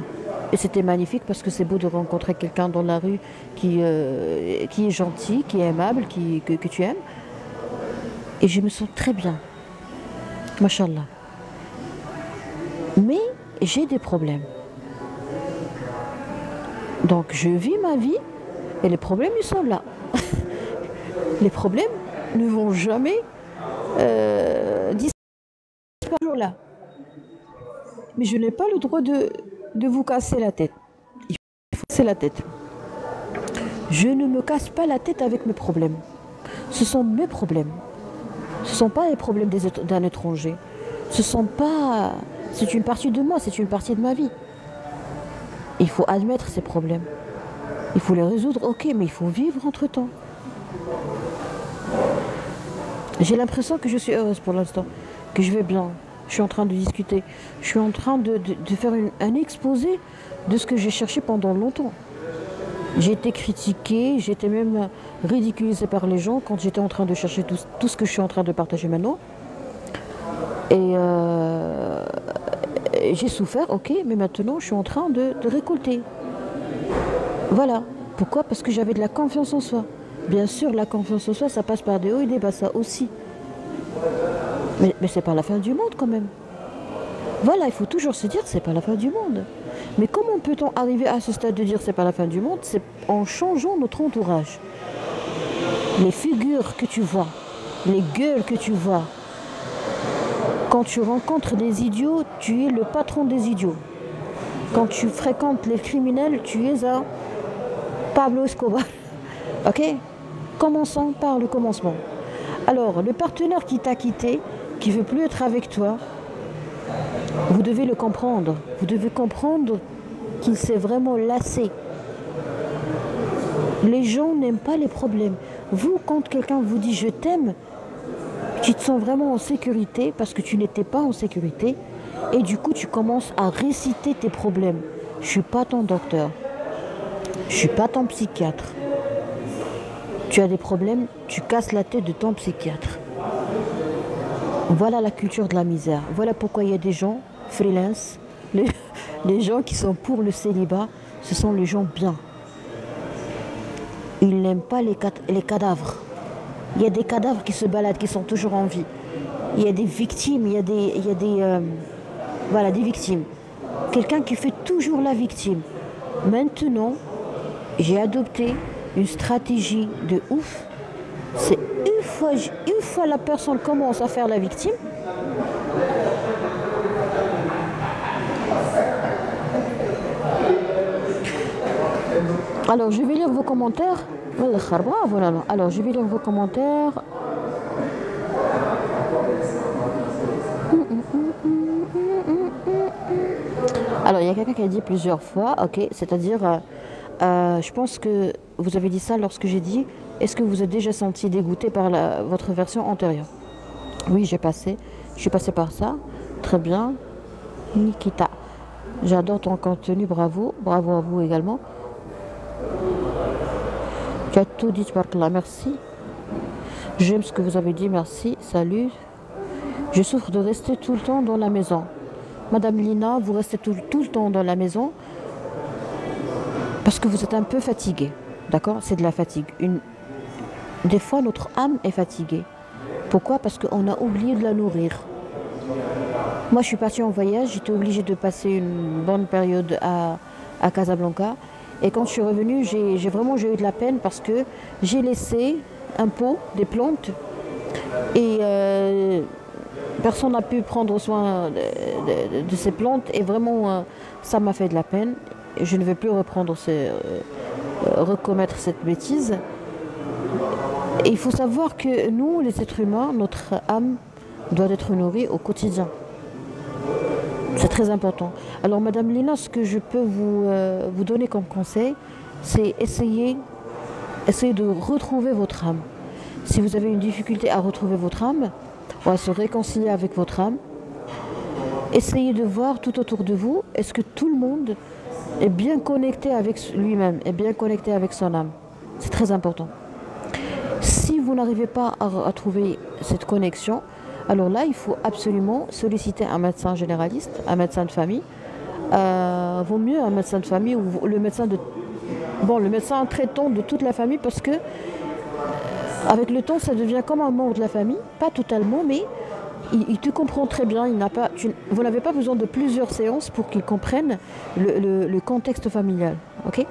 Et c'était magnifique parce que c'est beau de rencontrer quelqu'un dans la rue qui est gentil, qui est aimable, que tu aimes. Et je me sens très bien. Machallah. Mais j'ai des problèmes. Donc je vis ma vie et les problèmes ils sont là. Les problèmes ne vont jamais disparaître toujours là. Mais je n'ai pas le droit de vous casser la tête. Il faut casser la tête. Je ne me casse pas la tête avec mes problèmes. Ce sont mes problèmes. Ce ne sont pas les problèmes d'un étranger. C'est une partie de moi, c'est une partie de ma vie. Il faut admettre ces problèmes. Il faut les résoudre, ok, mais il faut vivre entre-temps. J'ai l'impression que je suis heureuse pour l'instant, que je vais bien. Je suis en train de discuter. Je suis en train de faire un exposé de ce que j'ai cherché pendant longtemps. J'ai été critiquée, j'ai été même ridiculisée par les gens quand j'étais en train de chercher tout ce que je suis en train de partager maintenant. Et j'ai souffert, ok, mais maintenant je suis en train de récolter. Voilà. Pourquoi? Parce que j'avais de la confiance en soi. Bien sûr, la confiance en soi, ça passe par des hauts et des bas, ça aussi. Mais c'est pas la fin du monde quand même. Voilà, il faut toujours se dire que c'est pas la fin du monde. Mais comment peut-on arriver à ce stade de dire que c'est pas la fin du monde? C'est en changeant notre entourage. Les figures que tu vois, les gueules que tu vois. Quand tu rencontres des idiots, tu es le patron des idiots. Quand tu fréquentes les criminels, tu es un Pablo Escobar. Ok? Commençons par le commencement. Alors, le partenaire qui t'a quitté, qui ne veut plus être avec toi, vous devez le comprendre. Vous devez comprendre qu'il s'est vraiment lassé. Les gens n'aiment pas les problèmes. Vous, quand quelqu'un vous dit « je t'aime », tu te sens vraiment en sécurité parce que tu n'étais pas en sécurité. Et du coup, tu commences à réciter tes problèmes. Je ne suis pas ton docteur. Je ne suis pas ton psychiatre. Tu as des problèmes, tu casses la tête de ton psychiatre. Voilà la culture de la misère. Voilà pourquoi il y a des gens freelance. Les gens qui sont pour le célibat, ce sont les gens bien. Ils n'aiment pas les cadavres. Il y a des cadavres qui se baladent, qui sont toujours en vie. Il y a des victimes, il y a des victimes. Quelqu'un qui fait toujours la victime. Maintenant, j'ai adopté une stratégie de ouf. C'est une fois la personne commence à faire la victime, alors je vais lire vos commentaires. Voilà. Alors je vais lire vos commentaires. Alors il y a quelqu'un qui a dit plusieurs fois, ok, c'est-à-dire je pense que vous avez dit ça lorsque j'ai dit est-ce que vous êtes déjà senti dégoûté par votre version antérieure? Oui, je suis passée par ça. Très bien. Nikita, j'adore ton contenu, bravo. Bravo à vous également. Tu as tout dit, Barkla, merci. J'aime ce que vous avez dit, merci. Salut. Je souffre de rester tout le temps dans la maison. Madame Lina, vous restez tout le temps dans la maison parce que vous êtes un peu fatiguée. D'accord? C'est de la fatigue. Des fois, notre âme est fatiguée. Pourquoi? Parce qu'on a oublié de la nourrir. Moi, je suis partie en voyage, j'étais obligée de passer une bonne période à Casablanca. Et quand je suis revenue, j'ai eu de la peine parce que j'ai laissé un pot, des plantes, et personne n'a pu prendre soin de ces plantes. Et vraiment, ça m'a fait de la peine. Et je ne vais plus recommettre cette bêtise. Et il faut savoir que nous, les êtres humains, notre âme doit être nourrie au quotidien. C'est très important. Alors, Madame Lina, ce que je peux vous donner comme conseil, c'est essayer de retrouver votre âme. Si vous avez une difficulté à retrouver votre âme, ou à se réconcilier avec votre âme, essayez de voir tout autour de vous, est-ce que tout le monde est bien connecté avec lui-même, est bien connecté avec son âme. C'est très important. Si vous n'arrivez pas à trouver cette connexion, alors là, il faut absolument solliciter un médecin généraliste, un médecin de famille. Vaut mieux un médecin de famille ou le médecin traitant de toute la famille, parce que avec le temps, ça devient comme un membre de la famille, pas totalement, mais il te comprend très bien. Vous n'avez pas besoin de plusieurs séances pour qu'il comprenne le contexte familial. Okay,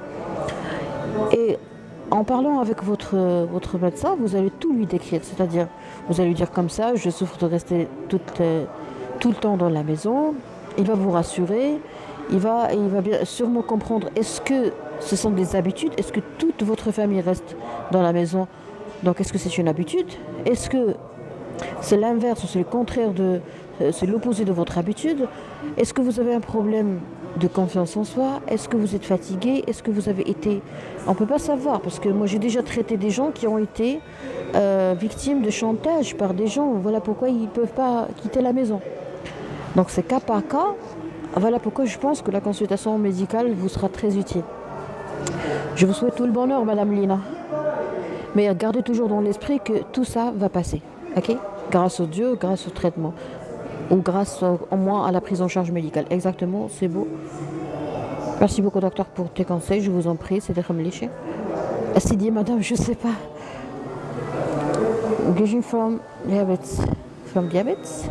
et en parlant avec votre médecin, vous allez tout lui décrire. C'est-à-dire, vous allez lui dire comme ça, je souffre de rester tout le temps dans la maison. Il va vous rassurer. Il va bien sûrement comprendre, est-ce que ce sont des habitudes? Est-ce que toute votre famille reste dans la maison? Donc, est-ce que c'est une habitude? Est-ce que c'est l'inverse ou c'est le contraire c'est l'opposé de votre habitude? Est-ce que vous avez un problème de confiance en soi? Est-ce que vous êtes fatigué? Est-ce que vous avez été... On ne peut pas savoir, parce que moi j'ai déjà traité des gens qui ont été victimes de chantage par des gens. Voilà pourquoi ils ne peuvent pas quitter la maison. Donc c'est cas par cas. Voilà pourquoi je pense que la consultation médicale vous sera très utile. Je vous souhaite tout le bonheur, Madame Lina. Mais gardez toujours dans l'esprit que tout ça va passer. Ok? Grâce au Dieu, grâce au traitement. Ou grâce au moins à la prise en charge médicale. Exactement, c'est beau. Merci beaucoup, docteur, pour tes conseils. Je vous en prie, c'est des remlichés. Sidi, madame, je ne sais pas. Getting from diabetes. From diabetes?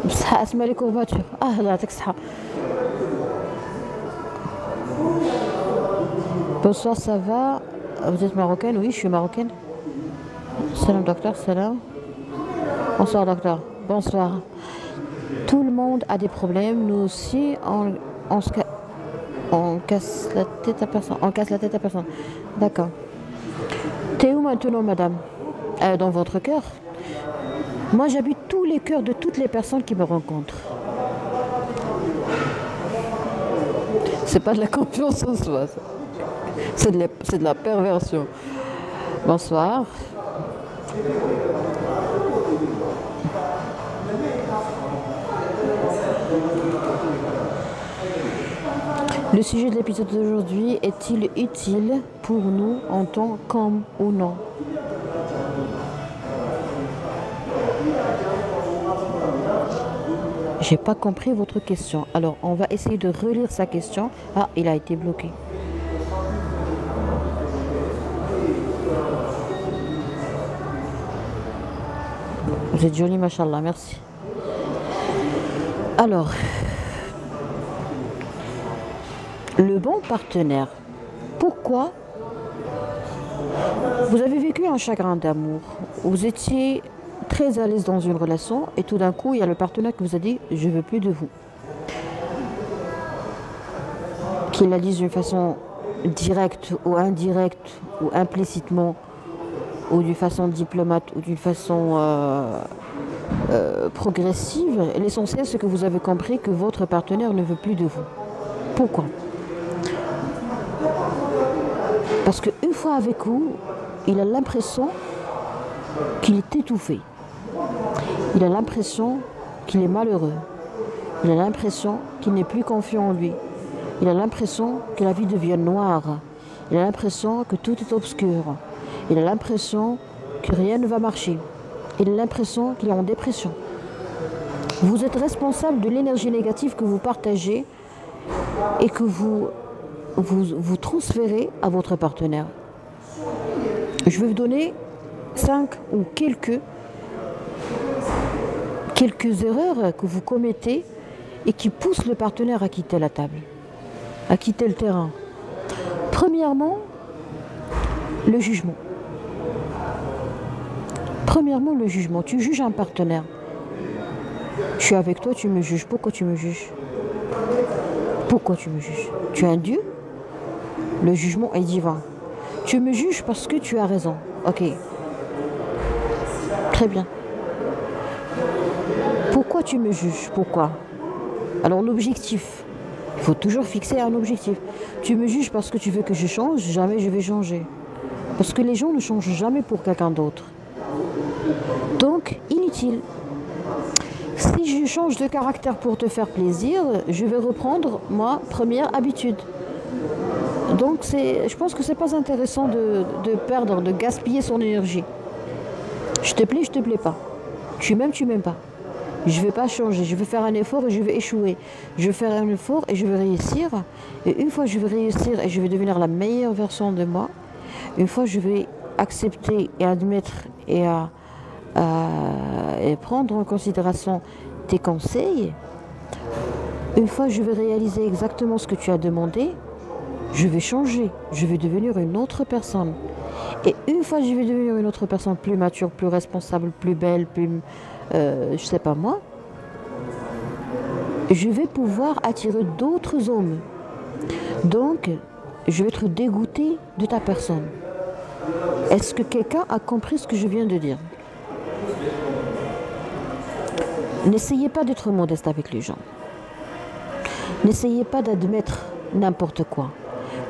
بصح اسمها لي كورباتور. الله يعطيك الصحة. Bonsoir, ça va? Vous êtes marocaine? Oui, je suis marocaine. Salam docteur, salam. Bonsoir docteur, bonsoir. Tout le monde a des problèmes, nous aussi, on casse la tête à personne. On casse la tête à personne. D'accord. T'es où maintenant, madame? Dans votre cœur? Moi, j'habite tous les cœurs de toutes les personnes qui me rencontrent. C'est pas de la confiance en soi, ça. C'est de la perversion. Bonsoir. Le sujet de l'épisode d'aujourd'hui est-il utile pour nous en tant qu'homme ou non? J'ai pas compris votre question. Alors, on va essayer de relire sa question. Ah, il a été bloqué. Vous êtes jolie, machallah, merci. Alors, le bon partenaire. Pourquoi vous avez vécu un chagrin d'amour? Vous étiez très à l'aise dans une relation et tout d'un coup, il y a le partenaire qui vous a dit « je veux plus de vous ». Qu'il l'a dit d'une façon directe ou indirecte ou implicitement, ou d'une façon diplomate ou d'une façon progressive, l'essentiel c'est que vous avez compris que votre partenaire ne veut plus de vous. Pourquoi? Parce qu'une fois avec vous, il a l'impression qu'il est étouffé. Il a l'impression qu'il est malheureux. Il a l'impression qu'il n'est plus confiant en lui. Il a l'impression que la vie devient noire. Il a l'impression que tout est obscur. Il a l'impression que rien ne va marcher. Il a l'impression qu'il est en dépression. Vous êtes responsable de l'énergie négative que vous partagez et que vous transférez à votre partenaire. Je vais vous donner 5 ou quelques quelques erreurs que vous commettez et qui poussent le partenaire à quitter la table, à quitter le terrain. Premièrement, le jugement. Premièrement, le jugement. Tu juges un partenaire. Je suis avec toi, tu me juges. Pourquoi tu me juges? Pourquoi tu me juges? Tu es un Dieu? Le jugement est divin. Tu me juges parce que tu as raison. Ok. Très bien. Pourquoi tu me juges? Pourquoi? Alors l'objectif. Il faut toujours fixer un objectif. Tu me juges parce que tu veux que je change, jamais je vais changer. Parce que les gens ne changent jamais pour quelqu'un d'autre. Donc, inutile. Si je change de caractère pour te faire plaisir, je vais reprendre ma première habitude. Donc, je pense que c'est pas intéressant de perdre, de gaspiller son énergie. Je te plais, je te plais pas. Tu m'aimes, tu m'aimes pas. Je ne vais pas changer, je vais faire un effort et je vais échouer. Je vais faire un effort et je vais réussir. Et une fois que je vais réussir et je vais devenir la meilleure version de moi, une fois que je vais accepter et admettre et prendre en considération tes conseils, une fois que je vais réaliser exactement ce que tu as demandé, je vais changer, je vais devenir une autre personne. Et une fois que je vais devenir une autre personne plus mature, plus responsable, plus belle, plus... je sais pas moi, je vais pouvoir attirer d'autres hommes. Donc, je vais être dégoûtée de ta personne. Est-ce que quelqu'un a compris ce que je viens de dire? N'essayez pas d'être modeste avec les gens. N'essayez pas d'admettre n'importe quoi.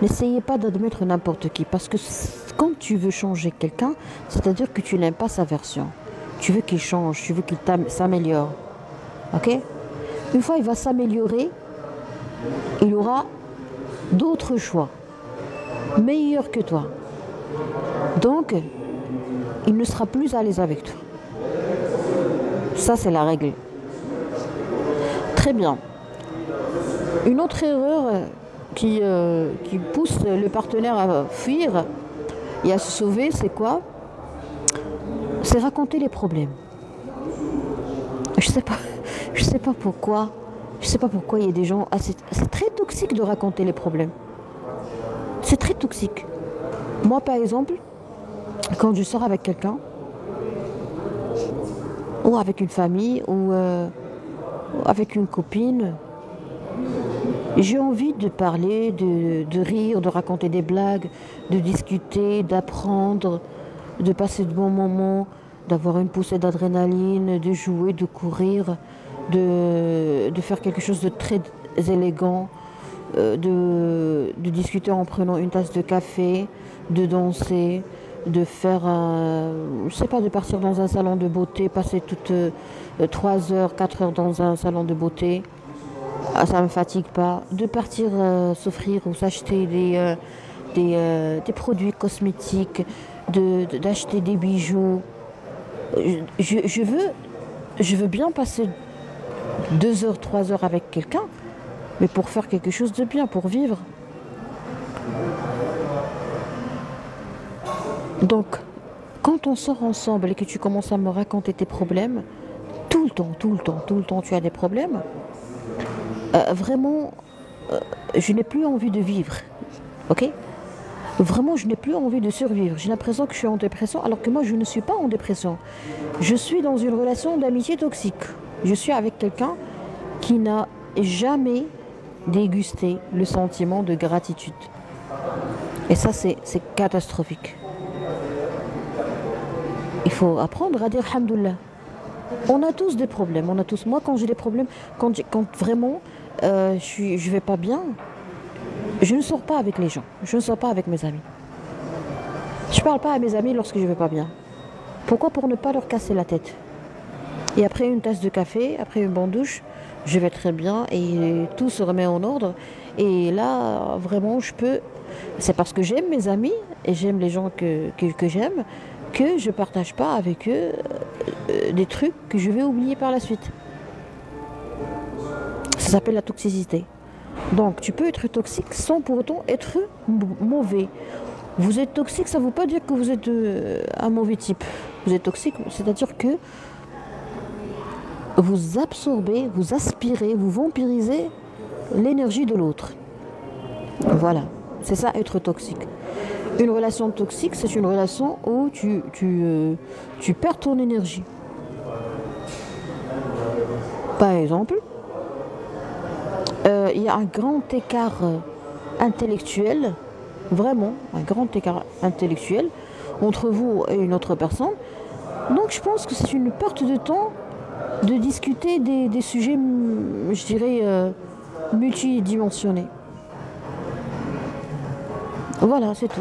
N'essayez pas d'admettre n'importe qui. Parce que quand tu veux changer quelqu'un, c'est-à-dire que tu n'aimes pas sa version. Tu veux qu'il change, tu veux qu'il s'améliore. Ok? Une fois il va s'améliorer, il aura d'autres choix, meilleurs que toi. Donc, il ne sera plus à l'aise avec toi. Ça, c'est la règle. Très bien. Une autre erreur qui pousse le partenaire à fuir et à se sauver, c'est quoi? C'est raconter les problèmes. Je sais pas pourquoi. Je sais pas pourquoi il y a des gens... c'est très toxique de raconter les problèmes. C'est très toxique. Moi, par exemple, quand je sors avec quelqu'un, ou avec une famille, ou avec une copine, j'ai envie de parler, de rire, de raconter des blagues, de discuter, d'apprendre, de passer de bons moments, d'avoir une poussée d'adrénaline, de jouer, de courir, de faire quelque chose de très élégant, de discuter en prenant une tasse de café, de danser, de faire, je sais pas, de partir dans un salon de beauté, passer toutes 3 heures, 4 heures dans un salon de beauté. Ah, ça ne me fatigue pas. De partir s'offrir ou s'acheter des produits cosmétiques, d'acheter des bijoux. Je veux bien passer 2 heures, 3 heures avec quelqu'un, mais pour faire quelque chose de bien, pour vivre. Donc, quand on sort ensemble et que tu commences à me raconter tes problèmes, tout le temps, tu as des problèmes, vraiment, je n'ai plus envie de vivre. Ok? Vraiment, je n'ai plus envie de survivre. J'ai l'impression que je suis en dépression, alors que moi, je ne suis pas en dépression. Je suis dans une relation d'amitié toxique. Je suis avec quelqu'un qui n'a jamais dégusté le sentiment de gratitude. Et ça, c'est catastrophique. Il faut apprendre à dire Alhamdoulilah. On a tous des problèmes, on a tous. Moi, quand j'ai des problèmes, quand vraiment je vais pas bien, je ne sors pas avec les gens, je ne sors pas avec mes amis. Je parle pas à mes amis lorsque je vais pas bien. Pourquoi? Pour ne pas leur casser la tête. Et après une tasse de café, après une bonne douche, je vais très bien et tout se remet en ordre. Et là, vraiment, je peux... C'est parce que j'aime mes amis et j'aime les gens que j'aime que je ne partage pas avec eux des trucs que je vais oublier par la suite. Ça s'appelle la toxicité. Donc, tu peux être toxique sans pour autant être mauvais. Vous êtes toxique, ça ne veut pas dire que vous êtes un mauvais type. Vous êtes toxique, c'est-à-dire que vous absorbez, vous aspirez, vous vampirisez l'énergie de l'autre. Voilà, c'est ça être toxique. Une relation toxique, c'est une relation où tu perds ton énergie. Par exemple, il y a un grand écart intellectuel, vraiment un grand écart intellectuel entre vous et une autre personne. Donc je pense que c'est une perte de temps de discuter des sujets, je dirais, multidimensionnés. Voilà, c'est tout.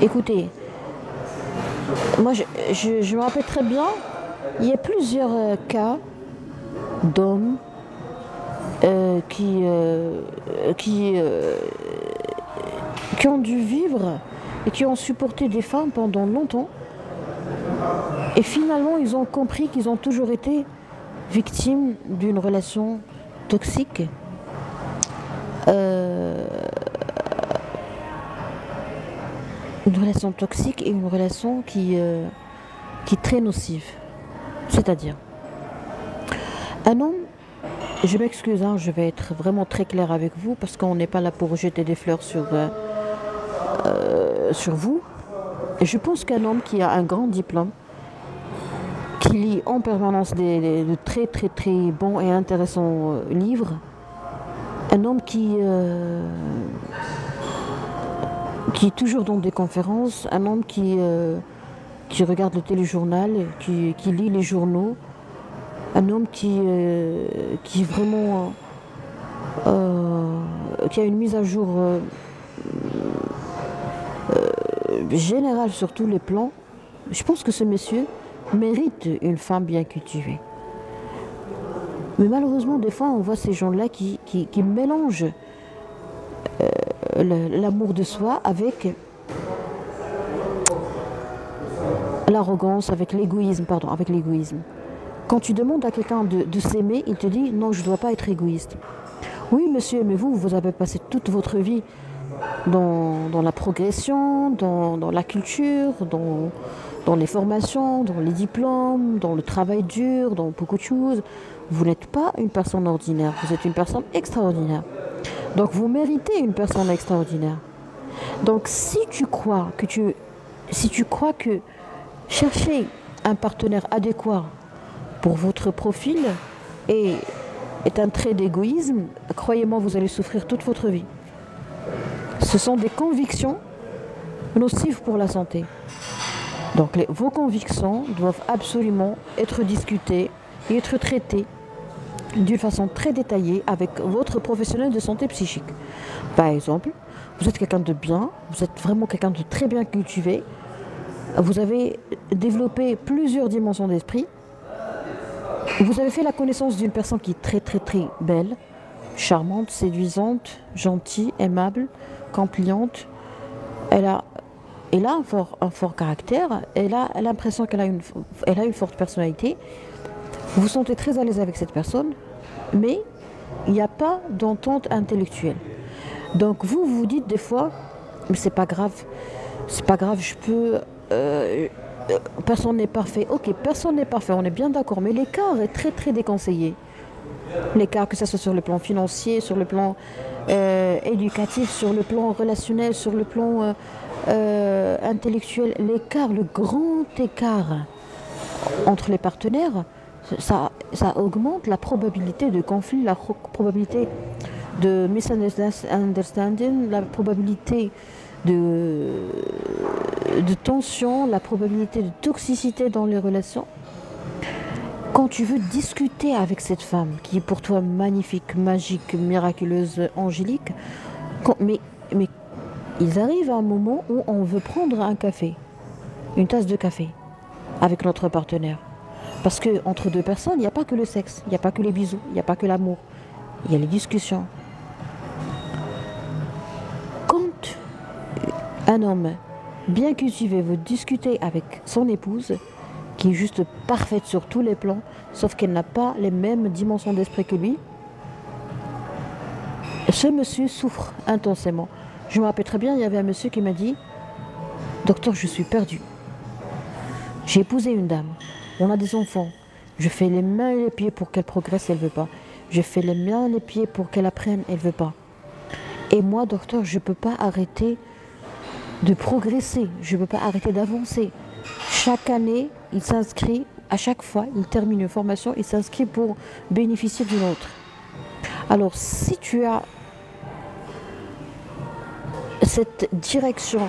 Écoutez, moi je me rappelle très bien, il y a plusieurs cas d'hommes qui ont dû vivre et qui ont supporté des femmes pendant longtemps. Et finalement, ils ont compris qu'ils ont toujours été victimes d'une relation toxique. Une relation toxique et une relation qui est très nocive. C'est-à-dire, un homme, je m'excuse, hein, je vais être vraiment très clair avec vous parce qu'on n'est pas là pour jeter des fleurs sur vous. Et je pense qu'un homme qui a un grand diplôme, qui lit en permanence de très très très bons et intéressants livres, un homme qui est toujours dans des conférences, un homme qui regarde le téléjournal, qui lit les journaux, un homme qui vraiment qui a une mise à jour générale sur tous les plans. Je pense que ce monsieur mérite une femme bien cultivée. Mais malheureusement, des fois, on voit ces gens-là qui mélangent l'amour de soi avec l'arrogance, avec l'égoïsme, pardon, avec l'égoïsme. Quand tu demandes à quelqu'un de s'aimer, il te dit non, je ne dois pas être égoïste. Oui, monsieur, mais vous avez passé toute votre vie dans la progression, dans la culture, dans les formations, dans les diplômes, dans le travail dur, dans beaucoup de choses. Vous n'êtes pas une personne ordinaire, vous êtes une personne extraordinaire. Donc vous méritez une personne extraordinaire. Donc si tu crois que chercher un partenaire adéquat pour votre profil est un trait d'égoïsme, croyez-moi, vous allez souffrir toute votre vie. Ce sont des convictions nocives pour la santé. Donc vos convictions doivent absolument être discutées et être traitées d'une façon très détaillée avec votre professionnel de santé psychique. Par exemple, vous êtes quelqu'un de bien, vous êtes vraiment quelqu'un de très bien cultivé, vous avez développé plusieurs dimensions d'esprit, vous avez fait la connaissance d'une personne qui est très très très belle, charmante, séduisante, gentille, aimable, compliante. Elle a un fort caractère, elle a l'impression qu'elle a une forte personnalité. Vous vous sentez très à l'aise avec cette personne, mais il n'y a pas d'entente intellectuelle. Donc vous vous dites des fois, mais c'est pas grave, je peux... personne n'est parfait. Ok, personne n'est parfait, on est bien d'accord, mais l'écart est très très déconseillé. L'écart, que ce soit sur le plan financier, sur le plan éducatif, sur le plan relationnel, sur le plan intellectuel, l'écart, le grand écart entre les partenaires, ça augmente la probabilité de conflit, la probabilité de misunderstanding, la probabilité de tension, la probabilité de toxicité dans les relations. Quand tu veux discuter avec cette femme qui est pour toi magnifique, magique, miraculeuse, angélique, mais ils arrivent à un moment où on veut prendre un café, une tasse de café avec notre partenaire. Parce qu'entre deux personnes, il n'y a pas que le sexe, il n'y a pas que les bisous, il n'y a pas que l'amour, il y a les discussions. Quand un homme bien cultivé veut discuter avec son épouse, qui est juste parfaite sur tous les plans, sauf qu'elle n'a pas les mêmes dimensions d'esprit que lui, ce monsieur souffre intensément. Je me rappelle très bien, il y avait un monsieur qui m'a dit « Docteur, je suis perdu. J'ai épousé une dame, on a des enfants. Je fais les mains et les pieds pour qu'elle progresse, elle ne veut pas. Je fais les mains et les pieds pour qu'elle apprenne, elle ne veut pas. Et moi, docteur, je ne peux pas arrêter de progresser, je ne peux pas arrêter d'avancer. Chaque année, il s'inscrit, à chaque fois, il termine une formation, il s'inscrit pour bénéficier d'une autre. Alors, si tu as cette direction,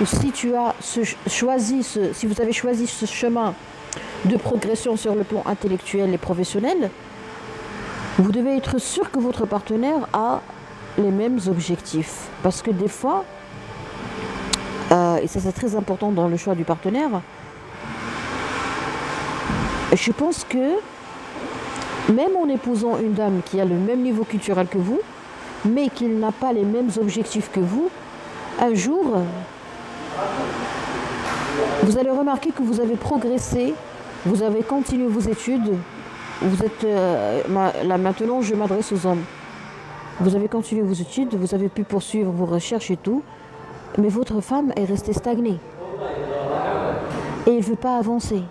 ou si tu as si vous avez choisi ce chemin de progression sur le plan intellectuel et professionnel, vous devez être sûr que votre partenaire a les mêmes objectifs. Parce que des fois, et ça c'est très important dans le choix du partenaire, je pense que même en épousant une dame qui a le même niveau culturel que vous, mais qui n'a pas les mêmes objectifs que vous, un jour, vous allez remarquer que vous avez progressé, vous avez continué vos études, vous êtes, là maintenant je m'adresse aux hommes, vous avez continué vos études, vous avez pu poursuivre vos recherches et tout, mais votre femme est restée stagnée et elle ne veut pas avancer.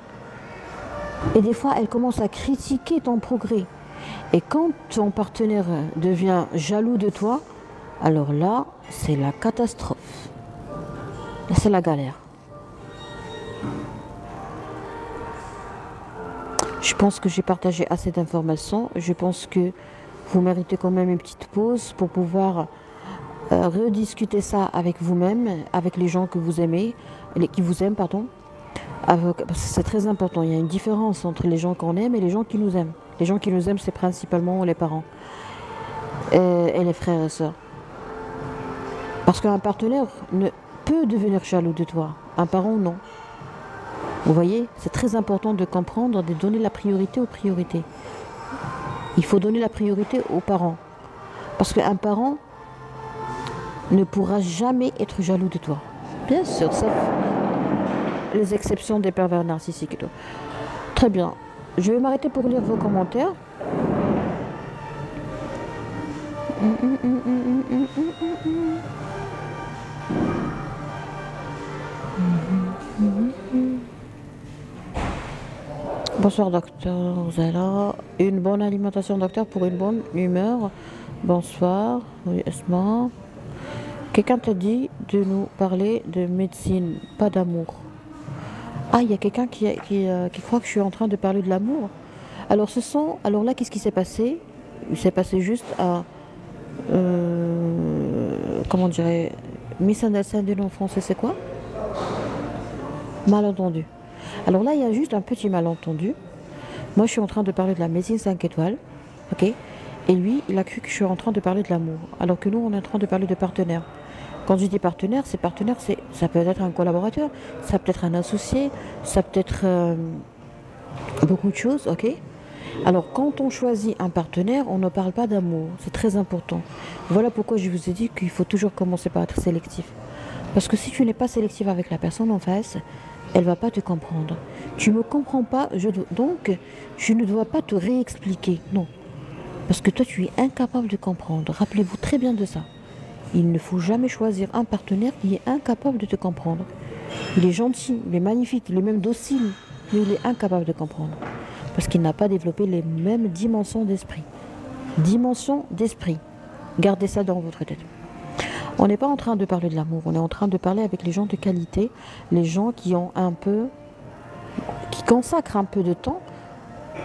Et des fois, elle commence à critiquer ton progrès. Et quand ton partenaire devient jaloux de toi, alors là, c'est la catastrophe. Là, c'est la galère. Je pense que j'ai partagé assez d'informations. Je pense que vous méritez quand même une petite pause pour pouvoir rediscuter ça avec vous-même, avec les gens que vous aimez, qui vous aiment, pardon. C'est très important, il y a une différence entre les gens qu'on aime et les gens qui nous aiment. Les gens qui nous aiment, c'est principalement les parents et les frères et sœurs. Parce qu'un partenaire ne peut devenir jaloux de toi, un parent non. Vous voyez, c'est très important de comprendre, de donner la priorité aux priorités. Il faut donner la priorité aux parents. Parce qu'un parent ne pourra jamais être jaloux de toi. Bien sûr, sauf les exceptions des pervers narcissiques et tout. Très bien. Je vais m'arrêter pour lire vos commentaires. Bonsoir docteur Zala. Une bonne alimentation docteur pour une bonne humeur. Bonsoir. Oui, Esma. Quelqu'un t'a dit de nous parler de médecine, pas d'amour. Ah, il y a quelqu'un qui croit que je suis en train de parler de l'amour. Alors là, qu'est-ce qui s'est passé? Il s'est passé juste à... comment dirais... Misunderstanding en français, c'est quoi? Malentendu. Alors là, il y a juste un petit malentendu. Moi, je suis en train de parler de la médecine 5 étoiles. Ok? Et lui, il a cru que je suis en train de parler de l'amour. Alors que nous, on est en train de parler de partenaire. Quand je dis partenaire, ça peut être un collaborateur, ça peut être un associé, ça peut être beaucoup de choses, ok? Alors, quand on choisit un partenaire, on ne parle pas d'amour, c'est très important. Voilà pourquoi je vous ai dit qu'il faut toujours commencer par être sélectif. Parce que si tu n'es pas sélectif avec la personne en face, elle ne va pas te comprendre. Tu ne me comprends pas, donc je ne dois pas te réexpliquer, non. Parce que toi, tu es incapable de comprendre. Rappelez-vous très bien de ça. Il ne faut jamais choisir un partenaire qui est incapable de te comprendre. Il est gentil, il est magnifique, il est même docile, mais il est incapable de comprendre. Parce qu'il n'a pas développé les mêmes dimensions d'esprit. Dimensions d'esprit. Gardez ça dans votre tête. On n'est pas en train de parler de l'amour, on est en train de parler avec les gens de qualité, les gens qui consacrent un peu de temps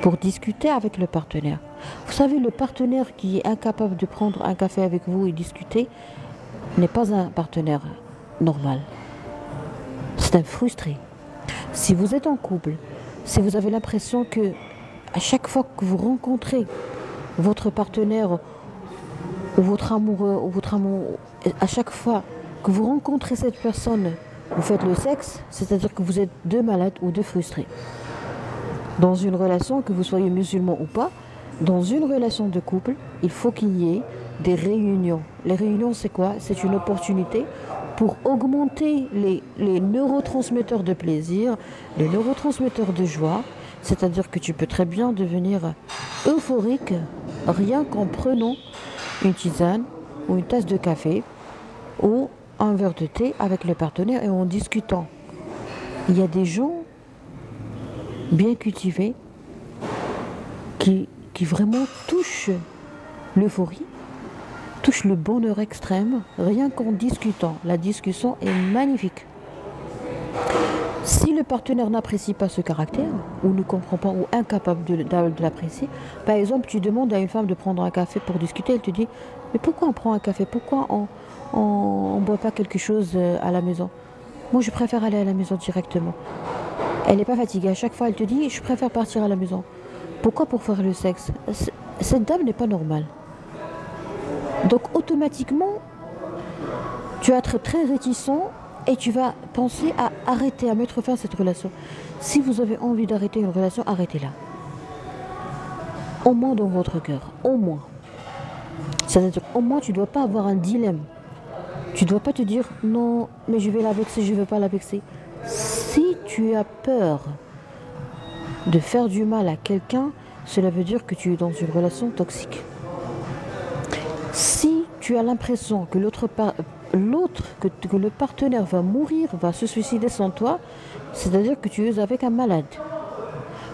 pour discuter avec le partenaire. Vous savez, le partenaire qui est incapable de prendre un café avec vous et discuter n'est pas un partenaire normal. C'est un frustré. Si vous êtes en couple, si vous avez l'impression que à chaque fois que vous rencontrez votre partenaire ou votre amoureux ou votre amour, à chaque fois que vous rencontrez cette personne, vous faites le sexe, c'est-à-dire que vous êtes deux malades ou deux frustrés. Dans une relation, que vous soyez musulman ou pas, dans une relation de couple, il faut qu'il y ait des réunions. Les réunions, c'est quoi? C'est une opportunité pour augmenter les neurotransmetteurs de plaisir, les neurotransmetteurs de joie. C'est-à-dire que tu peux très bien devenir euphorique rien qu'en prenant une tisane ou une tasse de café ou un verre de thé avec le partenaire et en discutant. Il y a des gens bien cultivé, qui vraiment touche l'euphorie, touche le bonheur extrême, rien qu'en discutant. La discussion est magnifique. Si le partenaire n'apprécie pas ce caractère, ou ne comprend pas, ou incapable de l'apprécier, par exemple, tu demandes à une femme de prendre un café pour discuter, elle te dit, mais pourquoi on prend un café? Pourquoi on ne boit pas quelque chose à la maison? Moi, je préfère aller à la maison directement. Elle n'est pas fatiguée. À chaque fois, elle te dit, je préfère partir à la maison. Pourquoi? Pour faire le sexe? Cette dame n'est pas normale. Donc, automatiquement, tu vas être très réticent et tu vas penser à arrêter, à mettre fin à cette relation. Si vous avez envie d'arrêter une relation, arrêtez-la. Au moins dans votre cœur. Au moins. C'est-à-dire, au moins, tu ne dois pas avoir un dilemme. Tu ne dois pas te dire, non, mais je vais la vexer, je ne veux pas la vexer. Si tu as peur de faire du mal à quelqu'un, cela veut dire que tu es dans une relation toxique. Si tu as l'impression que que le partenaire va mourir, va se suicider sans toi, c'est-à-dire que tu es avec un malade.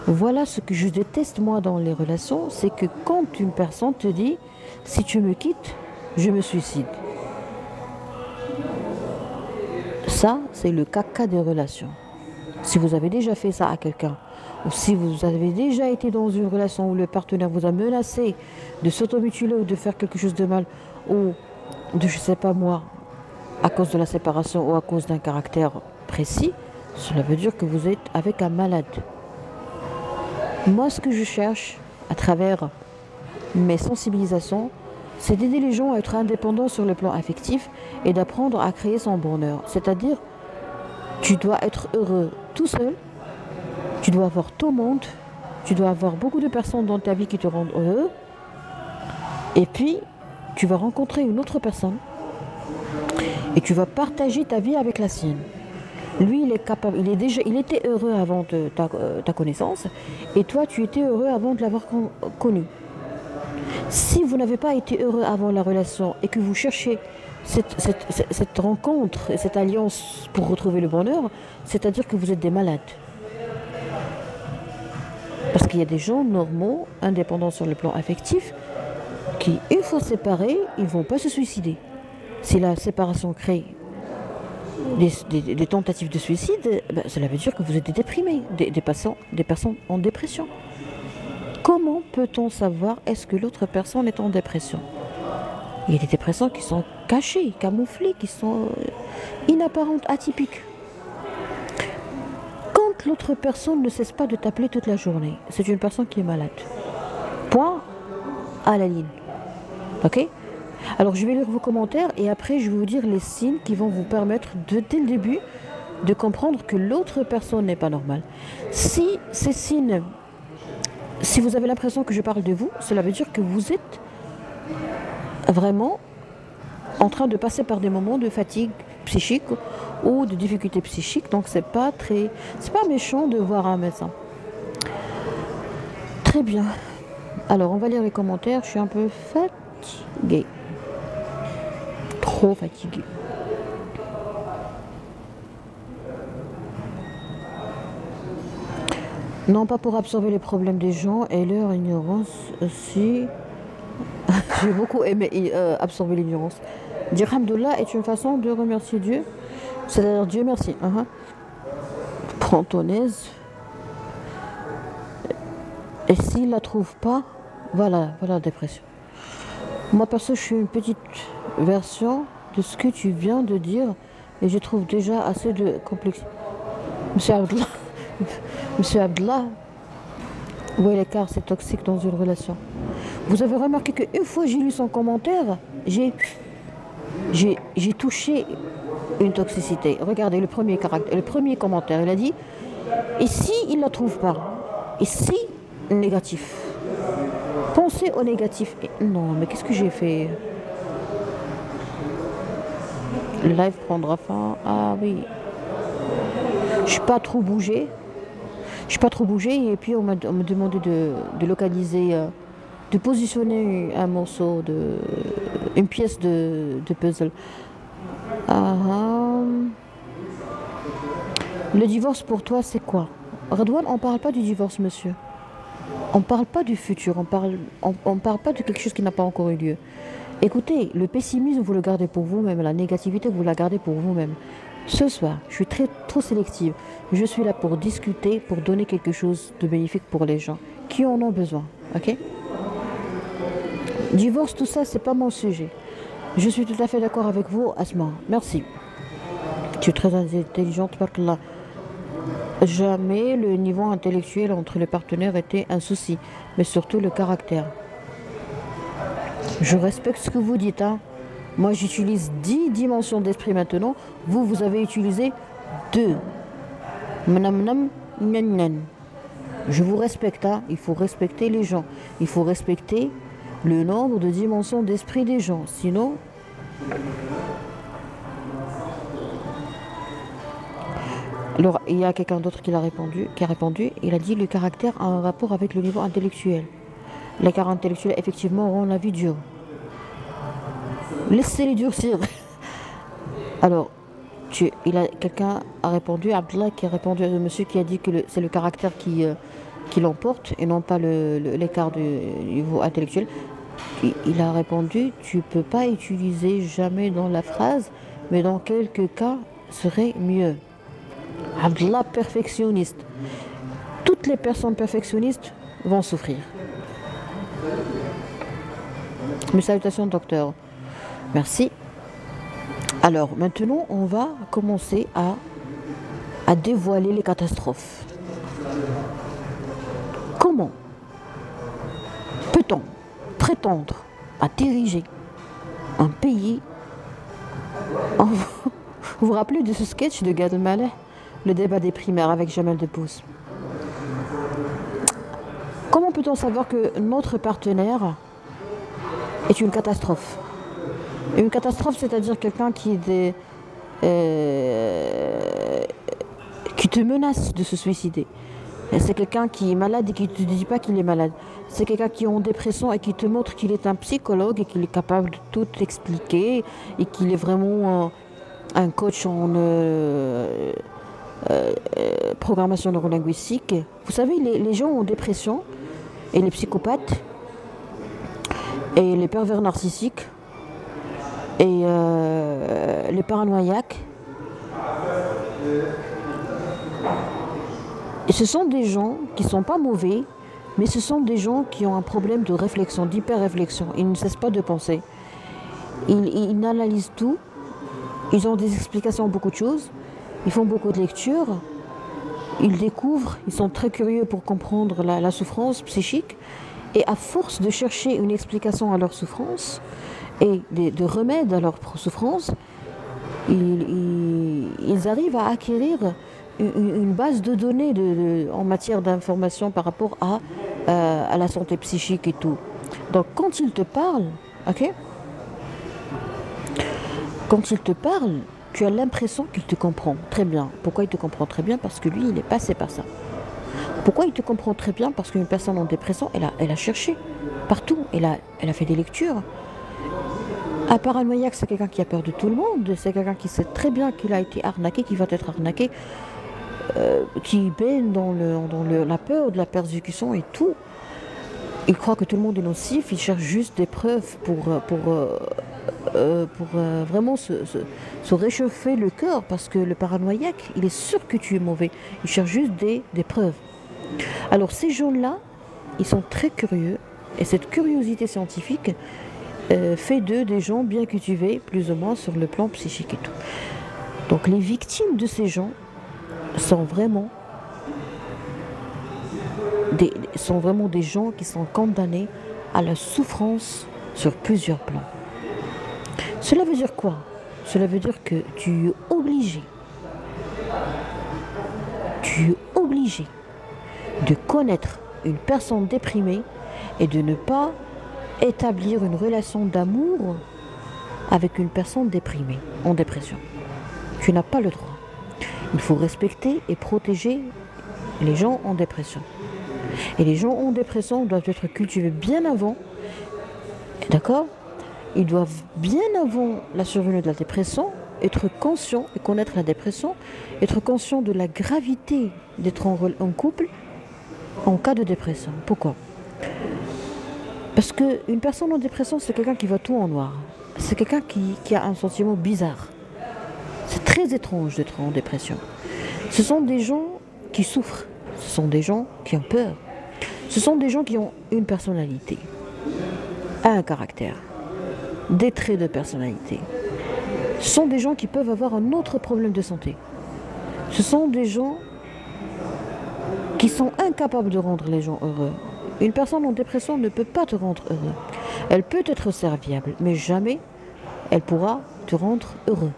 Voilà ce que je déteste moi dans les relations, c'est que quand une personne te dit, si tu me quittes, je me suicide. Ça, c'est le caca des relations. Si vous avez déjà fait ça à quelqu'un, ou si vous avez déjà été dans une relation où le partenaire vous a menacé de s'automutiler ou de faire quelque chose de mal, ou de, je ne sais pas moi, à cause de la séparation ou à cause d'un caractère précis, cela veut dire que vous êtes avec un malade. Moi, ce que je cherche à travers mes sensibilisations, c'est d'aider les gens à être indépendants sur le plan affectif et d'apprendre à créer son bonheur. C'est-à-dire, tu dois être heureux tout seul, tu dois avoir tout le monde, tu dois avoir beaucoup de personnes dans ta vie qui te rendent heureux, et puis tu vas rencontrer une autre personne et tu vas partager ta vie avec la sienne. Lui, il est capable, il était heureux avant ta connaissance, et toi, tu étais heureux avant de l'avoir connu. Si vous n'avez pas été heureux avant la relation et que vous cherchez cette rencontre et cette alliance pour retrouver le bonheur, c'est-à-dire que vous êtes des malades. Parce qu'il y a des gens normaux, indépendants sur le plan affectif, qui, une fois séparés, ils ne vont pas se suicider. Si la séparation crée des tentatives de suicide, ben, cela veut dire que vous êtes des déprimés, des personnes en dépression. Comment peut-on savoir est-ce que l'autre personne est en dépression? Il y a des dépressions qui sont cachées, camouflées, qui sont inapparentes, atypiques. Quand l'autre personne ne cesse pas de t'appeler toute la journée, c'est une personne qui est malade. Point à la ligne. Ok? Alors je vais lire vos commentaires et après je vais vous dire les signes qui vont vous permettre dès le début de comprendre que l'autre personne n'est pas normale. Si ces signes, si vous avez l'impression que je parle de vous, cela veut dire que vous êtes vraiment en train de passer par des moments de fatigue psychique ou de difficultés psychiques. Donc c'est pas méchant de voir un médecin. Très bien. Alors on va lire les commentaires. Je suis un peu fatiguée. Trop fatiguée. Non, pas pour absorber les problèmes des gens et leur ignorance aussi. J'ai beaucoup aimé absorber l'ignorance. Dire Alhamdoulilah est une façon de remercier Dieu. C'est-à-dire Dieu merci. Prends ton aise. Et s'il ne la trouve pas, voilà la dépression. Moi perso, je suis une petite version de ce que tu viens de dire et je trouve déjà assez de complexité. Monsieur Abdallah, où est l'écart, c'est toxique dans une relation. Vous avez remarqué qu'une fois j'ai lu son commentaire, j'ai touché une toxicité. Regardez le premier commentaire, il a dit « Et si il ne la trouve pas? Et si négatif ?» Pensez au négatif. Et non, mais qu'est-ce que j'ai fait? Le live prendra fin. Ah oui. Je suis pas trop bougée. Et puis on m'a demandé de localiser, de positionner un morceau, une pièce de puzzle. Le divorce pour toi, c'est quoi? Redouane, on ne parle pas du divorce, monsieur. On ne parle pas du futur, on parle pas de quelque chose qui n'a pas encore eu lieu. Écoutez, le pessimisme, vous le gardez pour vous-même, la négativité, vous la gardez pour vous-même. Ce soir, je suis trop sélective. Je suis là pour discuter, pour donner quelque chose de bénéfique pour les gens qui en ont besoin. Ok? Divorce, tout ça, c'est pas mon sujet. Je suis tout à fait d'accord avec vous, Asma. Merci. Tu es très intelligente, Barkallah. Jamais le niveau intellectuel entre les partenaires était un souci, mais surtout le caractère. Je respecte ce que vous dites, hein. Moi, j'utilise 10 dimensions d'esprit maintenant. Vous, vous avez utilisé 2. Mnam, nyan, nyan. Je vous respecte, hein. Il faut respecter les gens. Il faut respecter le nombre de dimensions d'esprit des gens. Sinon... Alors, il y a quelqu'un d'autre qui a répondu. Il a dit le caractère a un rapport avec le niveau intellectuel. L'écart intellectuel, effectivement, rend la vie dure. Laissez-les durcir. Alors, quelqu'un a répondu, Abdallah qui a répondu à monsieur qui a dit que c'est le caractère qui l'emporte et non pas l'écart du niveau intellectuel. Il a répondu, tu ne peux pas utiliser jamais dans la phrase, mais dans quelques cas, serait mieux. Abdallah, perfectionniste. Toutes les personnes perfectionnistes vont souffrir. Mes salutations, docteur. Merci. Alors, maintenant, on va commencer à dévoiler les catastrophes. Comment peut-on prétendre à diriger un pays Vous vous rappelez de ce sketch de Gad Elmaleh, le débat des primaires avec Jamel Debbouze? Comment peut-on savoir que notre partenaire est une catastrophe? Une catastrophe, c'est-à-dire quelqu'un qui te menace de se suicider. C'est quelqu'un qui est malade et qui ne te dit pas qu'il est malade. C'est quelqu'un qui est en dépression et qui te montre qu'il est un psychologue et qu'il est capable de tout expliquer et qu'il est vraiment un coach en programmation neurolinguistique. Vous savez, les gens en dépression et les psychopathes et les pervers narcissiques et les paranoïaques, et ce sont des gens qui ne sont pas mauvais, mais ce sont des gens qui ont un problème de réflexion, d'hyper-réflexion. Ils ne cessent pas de penser. Ils analysent tout, ils ont des explications à beaucoup de choses, ils font beaucoup de lectures, ils découvrent, ils sont très curieux pour comprendre la souffrance psychique, et à force de chercher une explication à leur souffrance et de remèdes à leur souffrance, ils arrivent à acquérir une base de données en matière d'information par rapport à la santé psychique et tout. Donc quand il te parle, ok, quand il te parle, tu as l'impression qu'il te comprend très bien. Pourquoi il te comprend très bien? Parce que lui, il est passé par ça. Pourquoi il te comprend très bien? Parce qu'une personne en dépression, elle a cherché partout, elle a fait des lectures. Un paranoïaque, c'est quelqu'un qui a peur de tout le monde, c'est quelqu'un qui sait très bien qu'il a été arnaqué, qu'il va être arnaqué, qui baigne dans la peur de la persécution et tout. Il croit que tout le monde est nocif, il cherche juste des preuves pour vraiment se réchauffer le cœur, parce que le paranoïaque, il est sûr que tu es mauvais, il cherche juste des preuves. Alors ces gens-là, ils sont très curieux, et cette curiosité scientifique fait d'eux des gens bien cultivés, plus ou moins sur le plan psychique et tout. Donc les victimes de ces gens sont vraiment des gens qui sont condamnés à la souffrance sur plusieurs plans. Cela veut dire quoi? Cela veut dire que tu es obligé de connaître une personne déprimée et de ne pas établir une relation d'amour avec une personne déprimée, en dépression. Tu n'as pas le droit. Il faut respecter et protéger les gens en dépression. Et les gens en dépression doivent être cultivés bien avant, d'accord? Ils doivent, bien avant la survenue de la dépression, être conscient et connaître la dépression, être conscient de la gravité d'être en couple en cas de dépression. Pourquoi? Parce qu'une personne en dépression, c'est quelqu'un qui voit tout en noir. C'est quelqu'un qui a un sentiment bizarre. C'est très étrange d'être en dépression. Ce sont des gens qui souffrent. Ce sont des gens qui ont peur. Ce sont des gens qui ont une personnalité, un caractère, des traits de personnalité. Ce sont des gens qui peuvent avoir un autre problème de santé. Ce sont des gens qui sont incapables de rendre les gens heureux. Une personne en dépression ne peut pas te rendre heureux. Elle peut être serviable, mais jamais elle pourra te rendre heureux.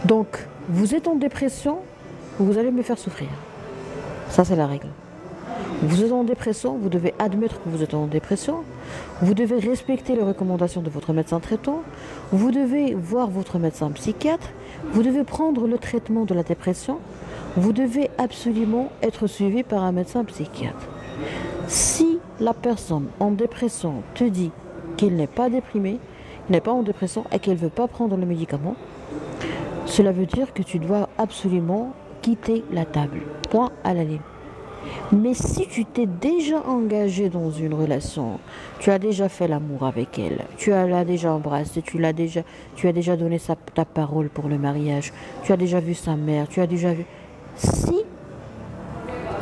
Donc, vous êtes en dépression, vous allez me faire souffrir. Ça, c'est la règle. Vous êtes en dépression, vous devez admettre que vous êtes en dépression. Vous devez respecter les recommandations de votre médecin traitant. Vous devez voir votre médecin psychiatre. Vous devez prendre le traitement de la dépression. Vous devez absolument être suivi par un médecin psychiatre. Si la personne en dépression te dit qu'il n'est pas déprimé, qu'il n'est pas en dépression et qu'elle ne veut pas prendre le médicament, cela veut dire que tu dois absolument quitter la table. Point à la ligne. Mais si tu t'es déjà engagé dans une relation, tu as déjà fait l'amour avec elle, tu l'as déjà embrassé, tu as déjà donné ta parole pour le mariage, tu as déjà vu sa mère, tu as déjà vu... Si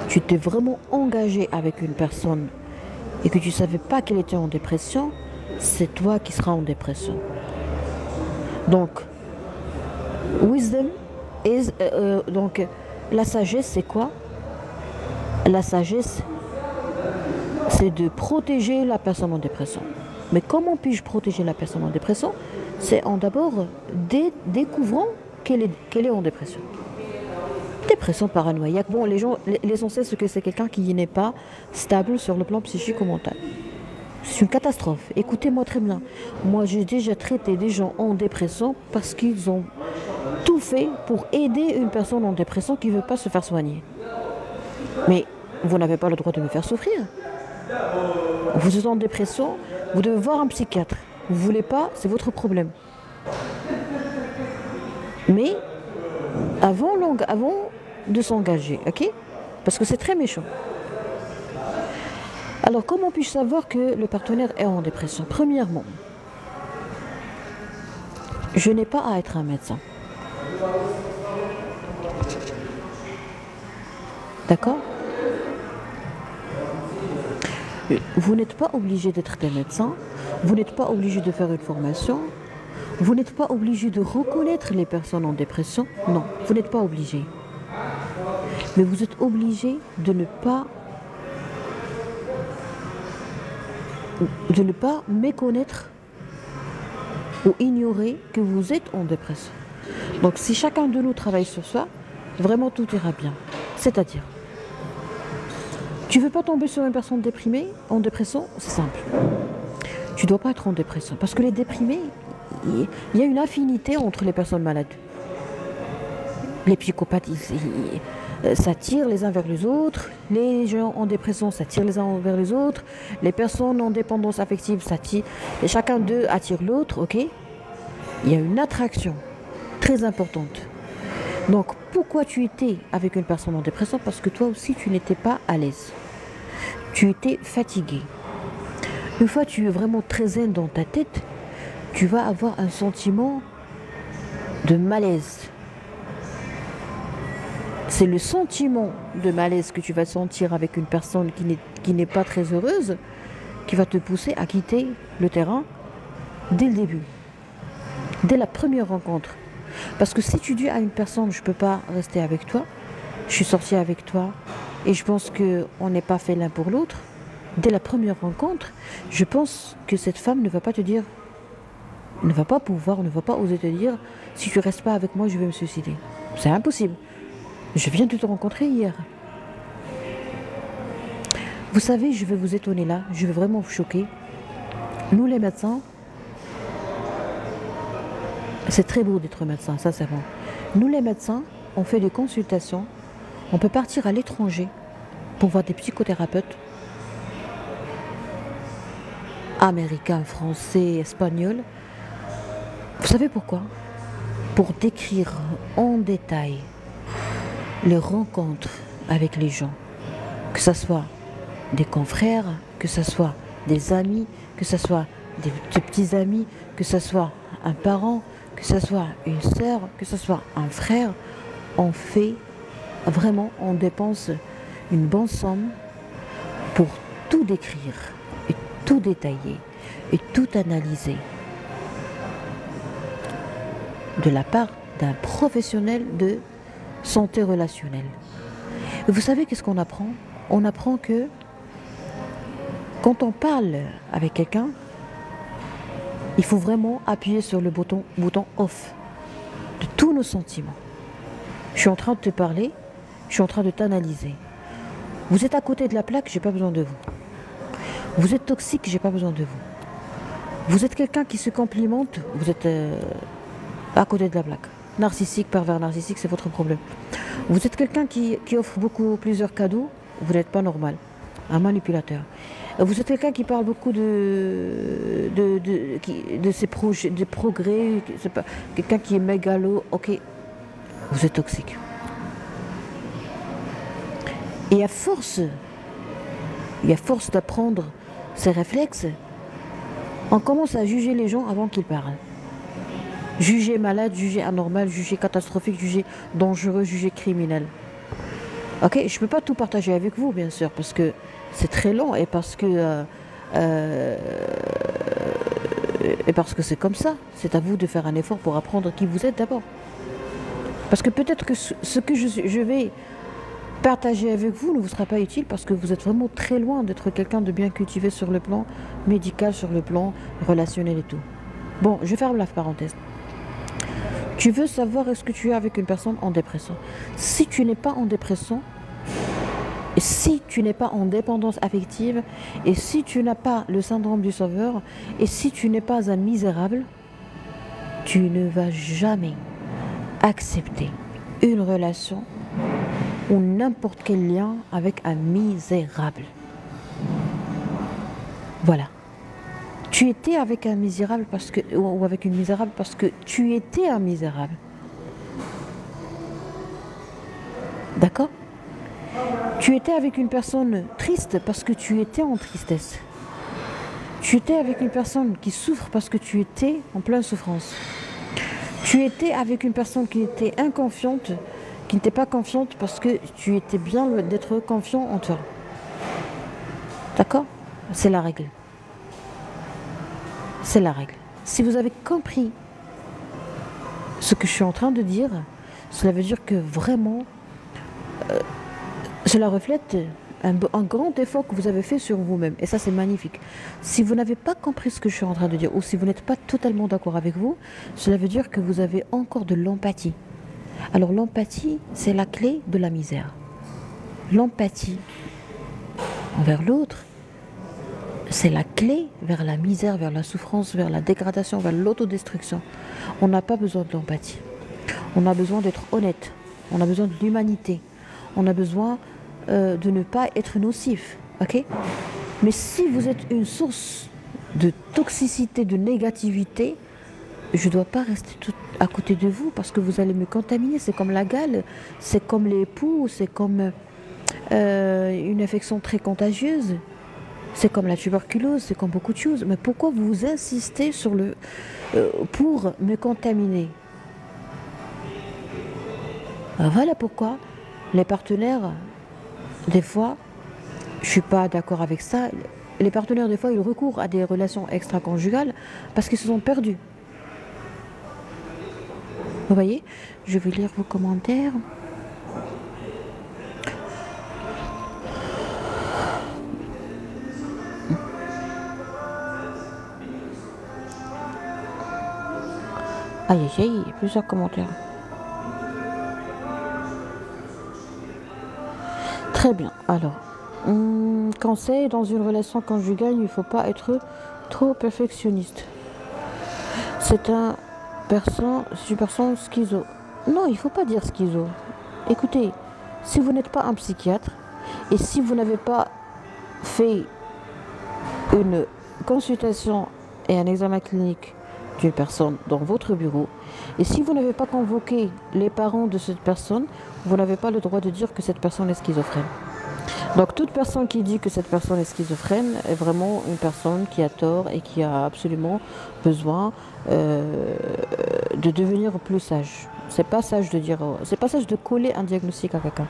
tu t'es vraiment engagé avec une personne et que tu ne savais pas qu'elle était en dépression, c'est toi qui seras en dépression. Donc, wisdom is... donc, la sagesse, c'est quoi? La sagesse, c'est de protéger la personne en dépression. Mais comment puis-je protéger la personne en dépression? C'est en d'abord découvrant qu'elle est en dépression. Dépression paranoïaque. Bon, les gens, l'essentiel, c'est que c'est quelqu'un qui n'est pas stable sur le plan psychique ou mental. C'est une catastrophe. Écoutez-moi très bien. Moi, j'ai déjà traité des gens en dépression parce qu'ils ont tout fait pour aider une personne en dépression qui ne veut pas se faire soigner. Mais vous n'avez pas le droit de me faire souffrir. Vous êtes en dépression, vous devez voir un psychiatre. Vous ne voulez pas, c'est votre problème. Mais avant de s'engager, ok? Parce que c'est très méchant. Alors, comment puis-je savoir que le partenaire est en dépression? Premièrement, je n'ai pas à être un médecin. D'accord? Vous n'êtes pas obligé d'être des médecins, vous n'êtes pas obligé de faire une formation, vous n'êtes pas obligé de reconnaître les personnes en dépression. Non, vous n'êtes pas obligé. Mais vous êtes obligé de ne pas méconnaître ou ignorer que vous êtes en dépression. Donc si chacun de nous travaille sur soi, vraiment tout ira bien. C'est-à-dire, tu ne veux pas tomber sur une personne déprimée, en dépression, c'est simple. Tu ne dois pas être en dépression. Parce que les déprimés, il y a une affinité entre les personnes malades. Les psychopathes, s'attirent les uns vers les autres. Les gens en dépression s'attirent les uns vers les autres. Les personnes en dépendance affective s'attirent. Et chacun d'eux attire l'autre, ok? Il y a une attraction très importante. Donc, pourquoi tu étais avec une personne en dépression? Parce que toi aussi, tu n'étais pas à l'aise. Tu étais fatigué. Une fois que tu es vraiment très zen dans ta tête, tu vas avoir un sentiment de malaise. C'est le sentiment de malaise que tu vas sentir avec une personne qui n'est pas très heureuse qui va te pousser à quitter le terrain dès le début, dès la première rencontre. Parce que si tu dis à une personne, je ne peux pas rester avec toi, je suis sortie avec toi et je pense qu'on n'est pas fait l'un pour l'autre, dès la première rencontre, je pense que cette femme ne va pas te dire, ne va pas oser te dire, si tu ne restes pas avec moi, je vais me suicider. C'est impossible. Je viens de te rencontrer hier. Vous savez, je vais vous étonner là, je vais vraiment vous choquer. Nous les médecins, c'est très beau d'être médecin, sincèrement. Nous les médecins, on fait des consultations, on peut partir à l'étranger pour voir des psychothérapeutes américains, français, espagnols. Vous savez pourquoi? pour décrire en détail les rencontres avec les gens, que ce soit des confrères, que ce soit des amis, que ce soit des petits amis, que ce soit un parent, que ce soit une sœur, que ce soit un frère, on fait vraiment, on dépense une bonne somme pour tout décrire et tout détailler et tout analyser de la part d'un professionnel de santé relationnelle. Et vous savez qu'est-ce qu'on apprend? On apprend que quand on parle avec quelqu'un, il faut vraiment appuyer sur le bouton off de tous nos sentiments. Je suis en train de te parler, je suis en train de t'analyser. Vous êtes à côté de la plaque, j'ai pas besoin de vous. Vous êtes toxique, j'ai pas besoin de vous. Vous êtes quelqu'un qui se complimente, vous êtes à côté de la plaque. Narcissique, pervers narcissique, c'est votre problème. Vous êtes quelqu'un qui offre plusieurs cadeaux, vous n'êtes pas normal. Un manipulateur. Vous êtes quelqu'un qui parle beaucoup de ses projets, de progrès, quelqu'un qui est mégalo, ok, vous êtes toxique. Et à force d'apprendre ces réflexes, on commence à juger les gens avant qu'ils parlent. Juger malade, juger anormal, juger catastrophique, juger dangereux, juger criminel. Ok, je ne peux pas tout partager avec vous, bien sûr, parce que c'est très long et parce que c'est comme ça. C'est à vous de faire un effort pour apprendre qui vous êtes d'abord. Parce que peut-être que ce que je vais partager avec vous ne vous sera pas utile parce que vous êtes vraiment très loin d'être quelqu'un de bien cultivé sur le plan médical, sur le plan relationnel et tout. Bon, je ferme la parenthèse. Tu veux savoir est-ce que tu es avec une personne en dépression. Si tu n'es pas en dépression, et si tu n'es pas en dépendance affective, et si tu n'as pas le syndrome du sauveur, et si tu n'es pas un misérable, tu ne vas jamais accepter une relation ou n'importe quel lien avec un misérable. Voilà. Tu étais avec un misérable ou avec une misérable parce que tu étais un misérable. D'accord? Tu étais avec une personne triste parce que tu étais en tristesse. Tu étais avec une personne qui souffre parce que tu étais en pleine souffrance. Tu étais avec une personne qui était inconfiante, qui n'était pas confiante parce que tu étais bien d'être confiant en toi. D'accord? C'est la règle. C'est la règle. Si vous avez compris ce que je suis en train de dire, cela veut dire que vraiment, cela reflète un grand effort que vous avez fait sur vous-même. Et ça, c'est magnifique. Si vous n'avez pas compris ce que je suis en train de dire, ou si vous n'êtes pas totalement d'accord avec vous, cela veut dire que vous avez encore de l'empathie. Alors l'empathie, c'est la clé de la misère. L'empathie envers l'autre, c'est la clé vers la misère, vers la souffrance, vers la dégradation, vers l'autodestruction. On n'a pas besoin de l'empathie. On a besoin d'être honnête. On a besoin de l'humanité. On a besoin de ne pas être nocif. Ok? Mais si vous êtes une source de toxicité, de négativité, je ne dois pas rester tout à côté de vous parce que vous allez me contaminer. C'est comme la gale, c'est comme les poux, c'est comme une infection très contagieuse. C'est comme la tuberculose, c'est comme beaucoup de choses. Mais pourquoi vous insistez sur pour me contaminer? Voilà pourquoi les partenaires, des fois, je ne suis pas d'accord avec ça, les partenaires, des fois, ils recourent à des relations extra-conjugales parce qu'ils se sont perdus. Vous voyez? Je vais lire vos commentaires. Aïe, aïe, aïe, il y a plusieurs commentaires. Très bien. Alors, conseil, dans une relation conjugale, il ne faut pas être trop perfectionniste. C'est une personne schizo. Non, il ne faut pas dire schizo. Écoutez, si vous n'êtes pas un psychiatre et si vous n'avez pas fait une consultation et un examen clinique d'une personne dans votre bureau. Et si vous n'avez pas convoqué les parents de cette personne, vous n'avez pas le droit de dire que cette personne est schizophrène. Donc toute personne qui dit que cette personne est schizophrène est vraiment une personne qui a tort et qui a absolument besoin de devenir plus sage. C'est pas sage de dire, c'est pas sage de coller un diagnostic à quelqu'un.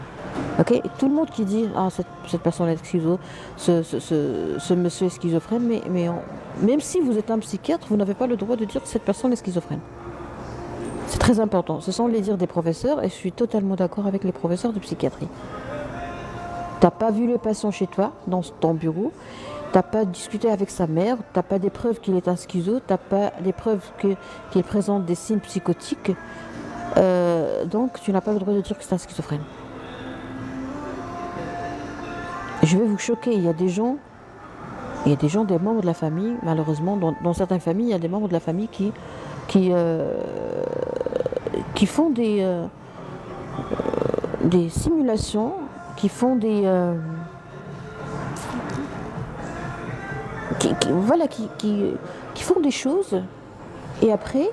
Ok, et tout le monde qui dit ah cette personne est schizo, ce monsieur est schizophrène, même si vous êtes un psychiatre, vous n'avez pas le droit de dire que cette personne est schizophrène. C'est très important. Ce sont les dires des professeurs et je suis totalement d'accord avec les professeurs de psychiatrie. T'as pas vu le patient chez toi, dans ton bureau, t'as pas discuté avec sa mère, t'as pas des preuves qu'il est un schizo, t'as pas des preuves qu'il présente des signes psychotiques, donc tu n'as pas le droit de dire que c'est un schizophrène. Je vais vous choquer, il y a des gens, des membres de la famille, malheureusement, dans certaines familles, il y a des membres de la famille qui font des simulations, qui font qui font des choses et après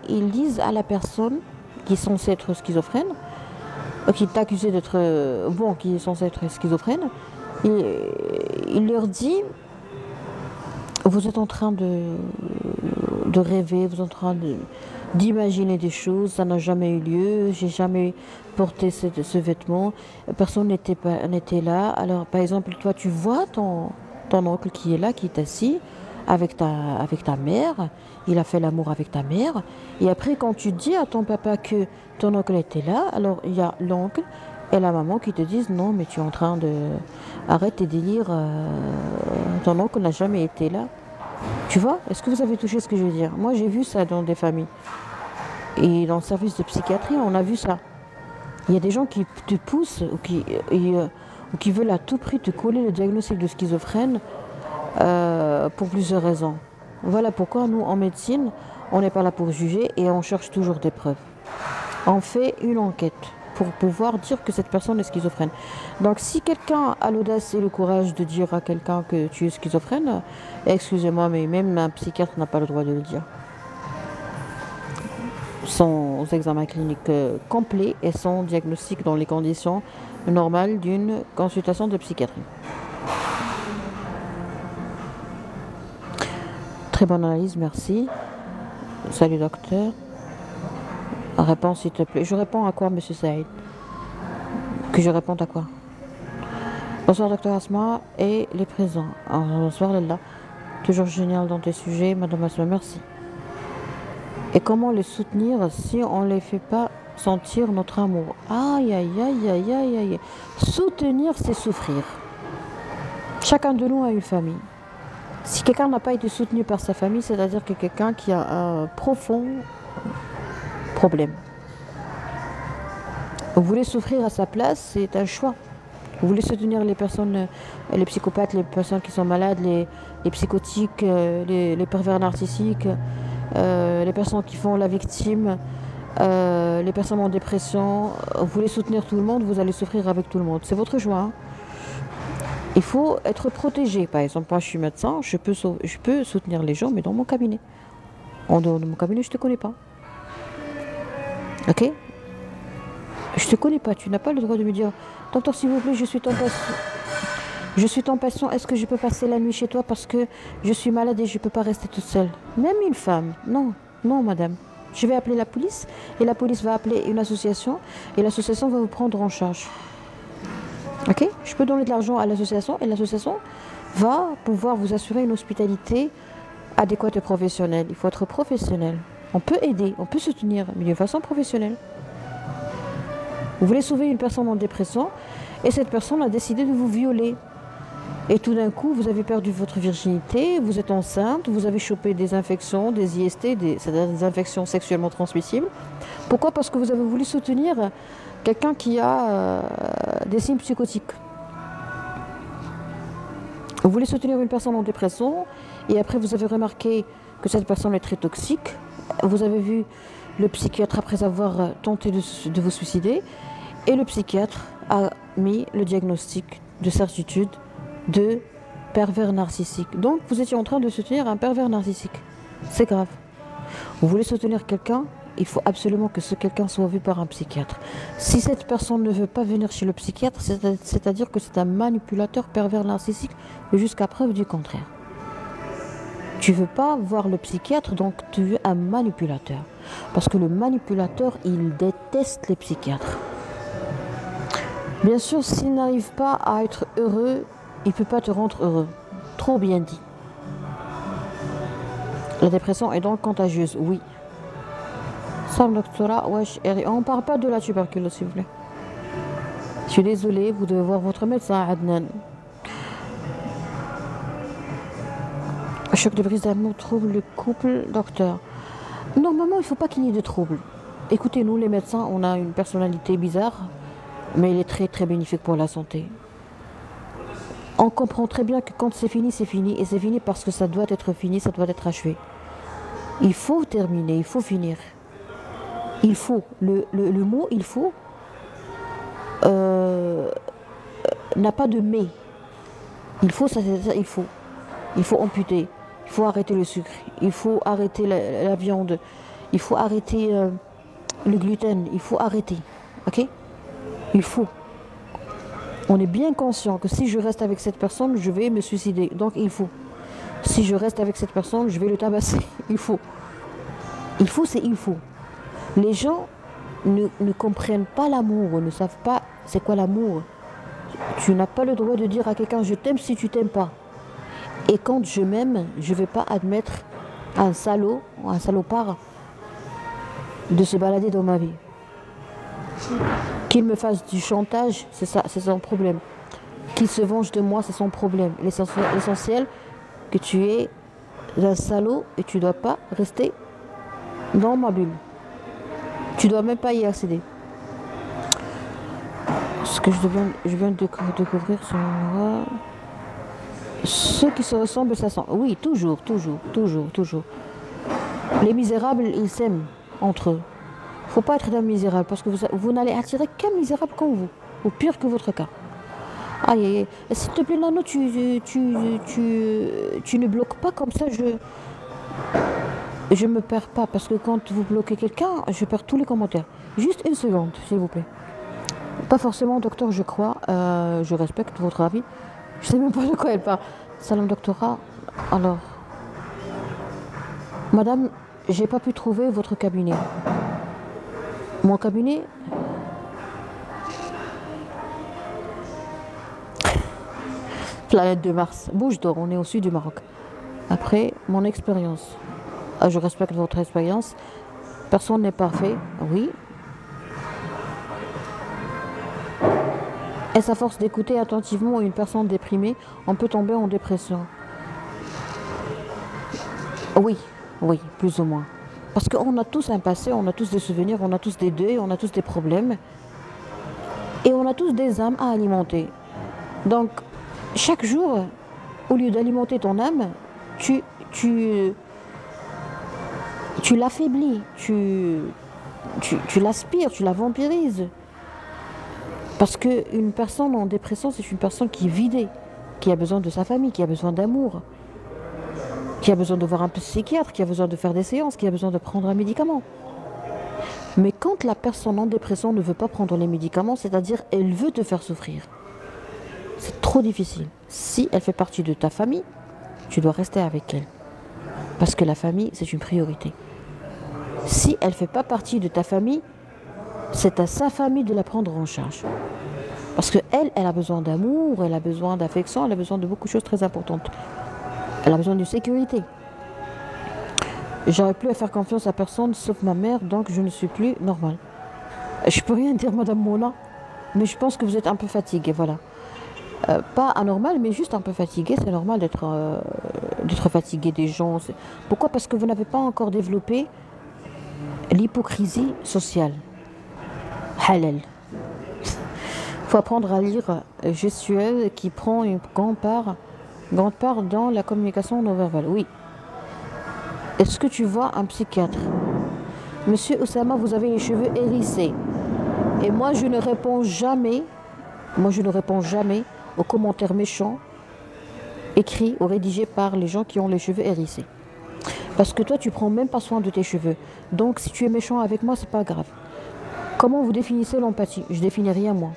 ils disent à la personne qui est censée être schizophrène, qui est accusée d'être qui est censée être schizophrène, il leur dit vous êtes en train de rêver, vous êtes en train d'imaginer des choses, ça n'a jamais eu lieu, j'ai jamais porté ce vêtement, personne n'était là. Alors par exemple, toi tu vois ton oncle qui est là, qui est assis avec ta mère, il a fait l'amour avec ta mère, et après quand tu dis à ton papa que ton oncle était là, alors il y a l'oncle et la maman qui te disent non mais tu es en train de... Arrête tes délires, ton oncle n'a jamais été là. Tu vois, est-ce que vous avez touché ce que je veux dire? Moi j'ai vu ça dans des familles. Et dans le service de psychiatrie, on a vu ça. Il y a des gens qui te poussent ou qui veulent à tout prix te coller le diagnostic de schizophrène pour plusieurs raisons. Voilà pourquoi nous, en médecine, on n'est pas là pour juger et on cherche toujours des preuves. On fait une enquête pour pouvoir dire que cette personne est schizophrène. Donc si quelqu'un a l'audace et le courage de dire à quelqu'un que tu es schizophrène, excusez-moi, mais même un psychiatre n'a pas le droit de le dire. Sans examen clinique complet et sans diagnostic dans les conditions normales d'une consultation de psychiatrie. Très bonne analyse, merci. Salut docteur. Réponds s'il te plaît. Je réponds à quoi, monsieur Saïd? Que je réponde à quoi? Bonsoir docteur Asma et les présents. Bonsoir Lella. Toujours génial dans tes sujets, madame Asma, merci. Et comment les soutenir si on ne les fait pas sentir notre amour? Aïe, aïe, aïe, aïe, aïe, aïe. Soutenir, c'est souffrir. Chacun de nous a une famille. Si quelqu'un n'a pas été soutenu par sa famille, c'est-à-dire que quelqu'un qui a un profond problème. Vous voulez souffrir à sa place, c'est un choix. Vous voulez soutenir les personnes, les psychopathes, les personnes qui sont malades, les psychotiques, les pervers narcissiques, les personnes qui font la victime, les personnes en dépression. Vous voulez soutenir tout le monde, vous allez souffrir avec tout le monde. C'est votre choix. Hein. Il faut être protégé. Par exemple, moi je suis médecin, je peux soutenir les gens, mais dans mon cabinet. En dehors de mon cabinet, je ne te connais pas. Ok? Je ne te connais pas, tu n'as pas le droit de me dire docteur, s'il vous plaît, je suis ton patient. Je suis ton patient, est-ce que je peux passer la nuit chez toi parce que je suis malade et je ne peux pas rester toute seule? Même une femme, non, non madame. Je vais appeler la police et la police va appeler une association et l'association va vous prendre en charge. Ok? Je peux donner de l'argent à l'association et l'association va pouvoir vous assurer une hospitalité adéquate et professionnelle. Il faut être professionnel. On peut aider, on peut soutenir, mais de façon professionnelle. Vous voulez sauver une personne en dépression et cette personne a décidé de vous violer. Et tout d'un coup, vous avez perdu votre virginité, vous êtes enceinte, vous avez chopé des infections, des IST, c'est-à-dire des infections sexuellement transmissibles. Pourquoi? Parce que vous avez voulu soutenir quelqu'un qui a des signes psychotiques. Vous voulez soutenir une personne en dépression et après vous avez remarqué que cette personne est très toxique. Vous avez vu le psychiatre après avoir tenté de vous suicider et le psychiatre a mis le diagnostic de certitude de pervers narcissique. Donc vous étiez en train de soutenir un pervers narcissique. C'est grave. Vous voulez soutenir quelqu'un, il faut absolument que ce quelqu'un soit vu par un psychiatre. Si cette personne ne veut pas venir chez le psychiatre, c'est-à-dire que c'est un manipulateur pervers narcissique jusqu'à preuve du contraire. Tu veux pas voir le psychiatre, donc tu es un manipulateur. Parce que le manipulateur, il déteste les psychiatres. Bien sûr, s'il n'arrive pas à être heureux, il ne peut pas te rendre heureux. Trop bien dit. La dépression est donc contagieuse, oui. Ça, doctorat, wesh, on ne parle pas de la tuberculose, s'il vous plaît. Je suis désolée, vous devez voir votre médecin, Adnan. Choc de brise d'amour trouble le couple, docteur. Normalement, il ne faut pas qu'il y ait de troubles. Écoutez, nous, les médecins, on a une personnalité bizarre, mais il est très, très bénéfique pour la santé. On comprend très bien que quand c'est fini, et c'est fini parce que ça doit être fini, ça doit être achevé. Il faut terminer, il faut finir. Il faut, le mot il faut n'a pas de mais. Il faut, ça, il faut. Il faut amputer, il faut arrêter le sucre, il faut arrêter la viande, il faut arrêter le gluten, il faut arrêter, ok? Il faut. On est bien conscient que si je reste avec cette personne, je vais me suicider, donc il faut. Si je reste avec cette personne, je vais le tabasser, il faut. Il faut, c'est il faut. Les gens ne comprennent pas l'amour, ne savent pas c'est quoi l'amour. Tu n'as pas le droit de dire à quelqu'un je t'aime si tu t'aimes pas. Et quand je m'aime, je ne vais pas admettre à un salaud ou un salopard de se balader dans ma vie. Qu'il me fasse du chantage, c'est ça, c'est son problème. Qu'il se venge de moi, c'est son problème. L'essentiel, que tu es un salaud et tu ne dois pas rester dans ma bulle. Tu ne dois même pas y accéder. Ce que je viens de découvrir sur moi. Ceux qui se ressemblent, ça sent. Oui, toujours. Les misérables, ils s'aiment entre eux. Il ne faut pas être d'un misérable parce que vous n'allez attirer qu'un misérable comme vous, ou pire que votre cas. Aïe, aïe, aïe. S'il te plaît, Nano, tu ne bloques pas comme ça, je me perds pas parce que quand vous bloquez quelqu'un, je perds tous les commentaires. Juste une seconde, s'il vous plaît. Pas forcément, docteur, je crois. Je respecte votre avis. Je sais même pas de quoi elle parle. Salam, doctorat. Alors, madame, j'ai pas pu trouver votre cabinet. Mon cabinet. Planète de Mars. Bouge d'or, on est au sud du Maroc. Après, mon expérience. Je respecte votre expérience. Personne n'est parfait, oui. Est-ce à force d'écouter attentivement une personne déprimée, on peut tomber en dépression? Oui, plus ou moins. Parce qu'on a tous un passé, on a tous des souvenirs, on a tous des deuils, on a tous des problèmes. Et on a tous des âmes à alimenter. Donc, chaque jour, au lieu d'alimenter ton âme, tu l'affaiblis, tu l'aspires, tu la vampirises. Parce qu'une personne en dépression, c'est une personne qui est vidée, qui a besoin de sa famille, qui a besoin d'amour, qui a besoin de voir un psychiatre, qui a besoin de faire des séances, qui a besoin de prendre un médicament. Mais quand la personne en dépression ne veut pas prendre les médicaments, c'est-à-dire elle veut te faire souffrir, c'est trop difficile. Si elle fait partie de ta famille, tu dois rester avec elle. Parce que la famille, c'est une priorité. Si elle ne fait pas partie de ta famille, c'est à sa famille de la prendre en charge. Parce qu'elle, elle a besoin d'amour, elle a besoin d'affection, elle a besoin de beaucoup de choses très importantes. Elle a besoin de sécurité. J'aurais plus à faire confiance à personne sauf ma mère, donc je ne suis plus normale. Je peux rien dire, Madame Mona, mais je pense que vous êtes un peu fatiguée, voilà. Pas anormal, mais juste un peu fatiguée. C'est normal d'être fatigué des gens. Pourquoi? Parce que vous n'avez pas encore développé l'hypocrisie sociale. Halal. Il faut apprendre à lire gestuelle qui prend une grande part dans la communication non verbale. Oui. Est-ce que tu vois un psychiatre? Monsieur Oussama, vous avez les cheveux hérissés. Et moi, je ne réponds jamais aux commentaires méchants écrits ou rédigés par les gens qui ont les cheveux hérissés. Parce que toi, tu prends même pas soin de tes cheveux. Donc, si tu es méchant avec moi, c'est pas grave. Comment vous définissez l'empathie? Je définis rien, moi.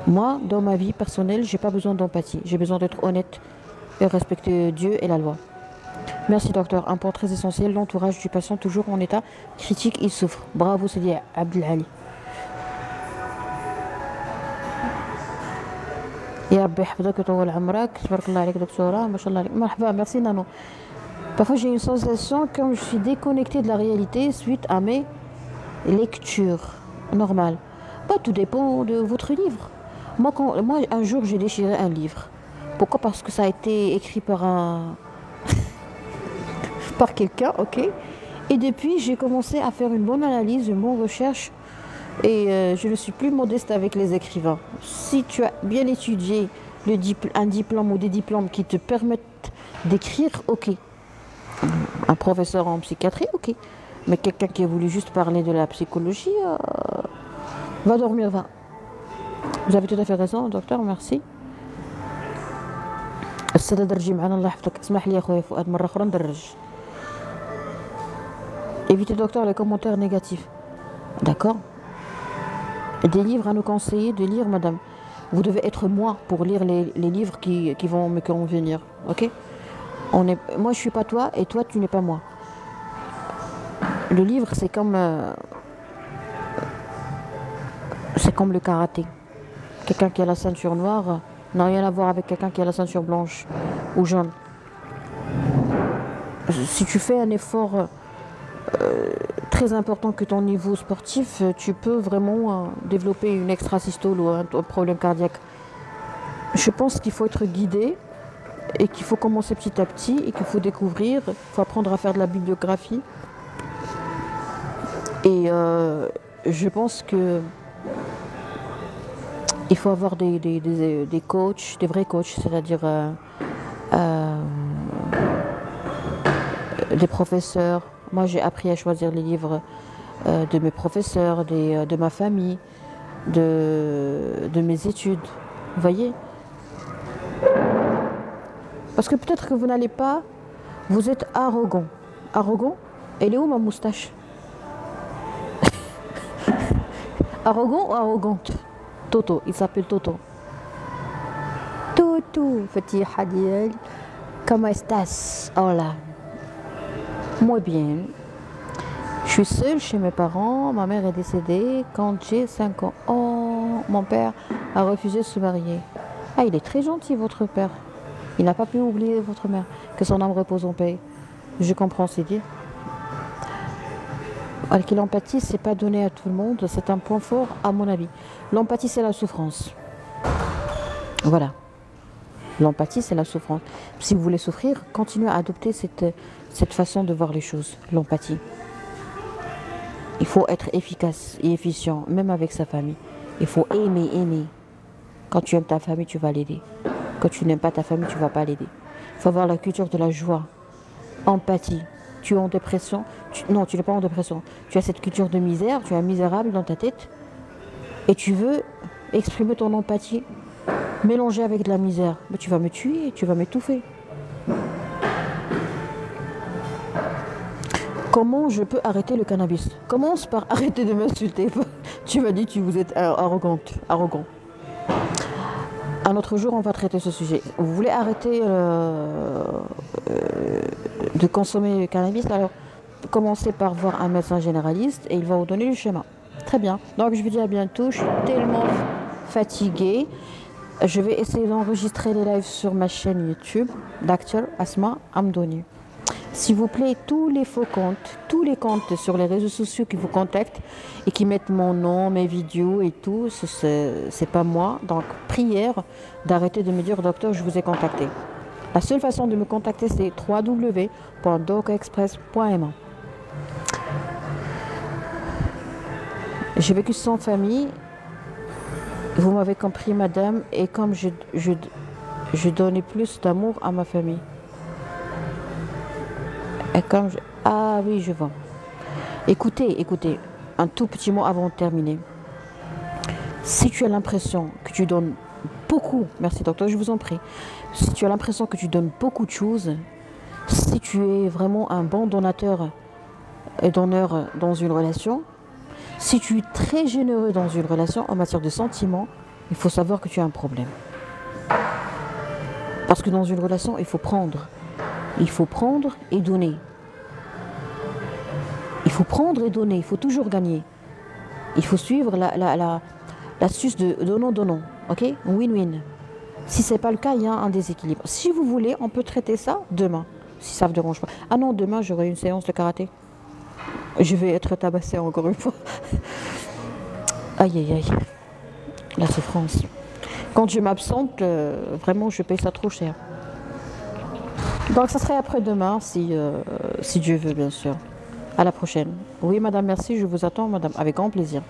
Moi, dans ma vie personnelle, j'ai pas besoin d'empathie. J'ai besoin d'être honnête et respecter Dieu et la loi. Merci, docteur. Un point très essentiel, l'entourage du patient, toujours en état critique, il souffre. Bravo, Sidi Abdelali. يا ربي يحفظك ويطول عمرك تبارك الله عليك دكتورة ما شاء الله عليك مرحبا merci Nano. Parfois j'ai une sensation comme je suis déconnectée de la réalité suite à mes lectures normales. Bah, tout dépend de votre livre. Moi un jour j'ai déchiré un livre. Pourquoi? Parce que ça a été écrit par par quelqu'un, ok. Et depuis j'ai commencé à faire une bonne analyse, une bonne recherche. Et je ne suis plus modeste avec les écrivains. Si tu as bien étudié un diplôme ou des diplômes qui te permettent d'écrire, ok. Un professeur en psychiatrie, ok. Mais quelqu'un qui a voulu juste parler de la psychologie, va dormir, va. Vous avez tout à fait raison, docteur, merci. السادة درجي معنا الله يحفظك اسمح لي يا خويا فؤاد مرة أخرى ندرج. Évitez, docteur, les commentaires négatifs. D'accord. Des livres à nous conseiller de lire, madame. Vous devez être moi pour lire les livres qui vont me convenir. Ok? Moi, je suis pas toi et toi, tu n'es pas moi. Le livre, c'est comme le karaté. Quelqu'un qui a la ceinture noire n'a rien à voir avec quelqu'un qui a la ceinture blanche ou jaune. Si tu fais un effort très important que ton niveau sportif, tu peux vraiment développer une extrasystole ou un problème cardiaque. Je pense qu'il faut être guidé et qu'il faut commencer petit à petit et qu'il faut découvrir, il faut apprendre à faire de la bibliographie. Et je pense que il faut avoir des coachs, des vrais coachs, c'est-à-dire des professeurs. Moi, j'ai appris à choisir les livres de mes professeurs, de ma famille, de mes études. Vous voyez? Parce que peut-être que vous n'allez pas, vous êtes arrogant. Arrogant? Elle est où ma moustache? Arrogant ou arrogante? Toto, il s'appelle Toto. Toto, Fatiha Diel, comment estás? Hola. Moi bien. Je suis seule chez mes parents. Ma mère est décédée quand j'ai 5 ans. Oh, mon père a refusé de se marier. Ah, il est très gentil, votre père. Il n'a pas pu oublier votre mère. Que son âme repose en paix. Je comprends, c'est dit. Alors que l'empathie, c'est pas donné à tout le monde. C'est un point fort, à mon avis. L'empathie, c'est la souffrance. Voilà. L'empathie, c'est la souffrance. Si vous voulez souffrir, continuez à adopter cette façon de voir les choses, l'empathie. Il faut être efficace et efficient, même avec sa famille. Il faut aimer. Quand tu aimes ta famille, tu vas l'aider. Quand tu n'aimes pas ta famille, tu ne vas pas l'aider. Il faut avoir la culture de la joie, empathie. Tu es en dépression, non, tu n'es pas en dépression. Tu as cette culture de misère, tu es un misérable dans ta tête et tu veux exprimer ton empathie mélangée avec de la misère. Mais tu vas me tuer, tu vas m'étouffer. Comment je peux arrêter le cannabis? Commence par arrêter de m'insulter. Tu m'as dit que vous êtes arrogant. Un autre jour, on va traiter ce sujet. Vous voulez arrêter de consommer le cannabis? Alors, commencez par voir un médecin généraliste et il va vous donner le schéma. Très bien. Donc, je vous dis à bientôt. Je suis tellement fatiguée. Je vais essayer d'enregistrer les lives sur ma chaîne YouTube, Dr Asma Amdouni. S'il vous plaît, tous les comptes sur les réseaux sociaux qui vous contactent et qui mettent mon nom, mes vidéos et tout, c'est pas moi. Donc, prière d'arrêter de me dire, docteur, je vous ai contacté. La seule façon de me contacter, c'est www.docexpress.ma. J'ai vécu sans famille. Vous m'avez compris, madame, et comme je donnais plus d'amour à ma famille. Et comme ah oui, je vois. Écoutez, un tout petit mot avant de terminer. Si tu as l'impression que tu donnes beaucoup, merci docteur, je vous en prie. Si tu as l'impression que tu donnes beaucoup de choses, si tu es vraiment un bon donateur et donneur dans une relation, si tu es très généreux dans une relation en matière de sentiments, il faut savoir que tu as un problème. Parce que dans une relation, il faut prendre. Il faut prendre et donner. Il faut prendre et donner, il faut toujours gagner. Il faut suivre l'astuce de donnant-donnant, ok? Win-win. Si ce n'est pas le cas, il y a un déséquilibre. Si vous voulez, on peut traiter ça demain, si ça ne vous dérange pas. Ah non, demain, j'aurai une séance de karaté. Je vais être tabassée encore une fois. Aïe, aïe, aïe. La souffrance. Quand je m'absente, vraiment, je paye ça trop cher. Donc, ça serait après-demain, si Dieu veut, bien sûr. À la prochaine. Oui, madame, merci, je vous attends, madame, avec grand plaisir.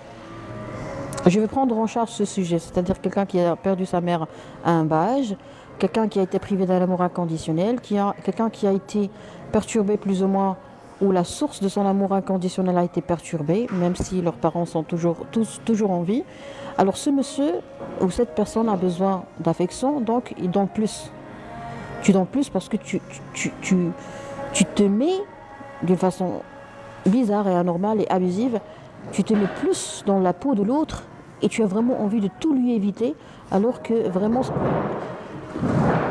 Je vais prendre en charge ce sujet, c'est-à-dire quelqu'un qui a perdu sa mère à un bas âge, quelqu'un qui a été privé d'un amour inconditionnel, quelqu'un qui a été perturbé plus ou moins, où la source de son amour inconditionnel a été perturbée, même si leurs parents sont toujours en vie. Alors ce monsieur ou cette personne a besoin d'affection, donc il donne plus. Tu donnes plus parce que tu te mets d'une façon bizarre et anormale et abusive, tu te mets plus dans la peau de l'autre et tu as vraiment envie de tout lui éviter, alors que vraiment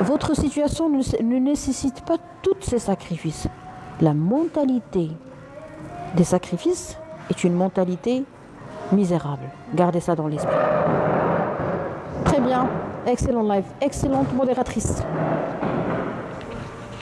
votre situation ne nécessite pas tous ces sacrifices. La mentalité des sacrifices est une mentalité misérable. Gardez ça dans l'esprit. Très bien, excellent live, excellente modératrice.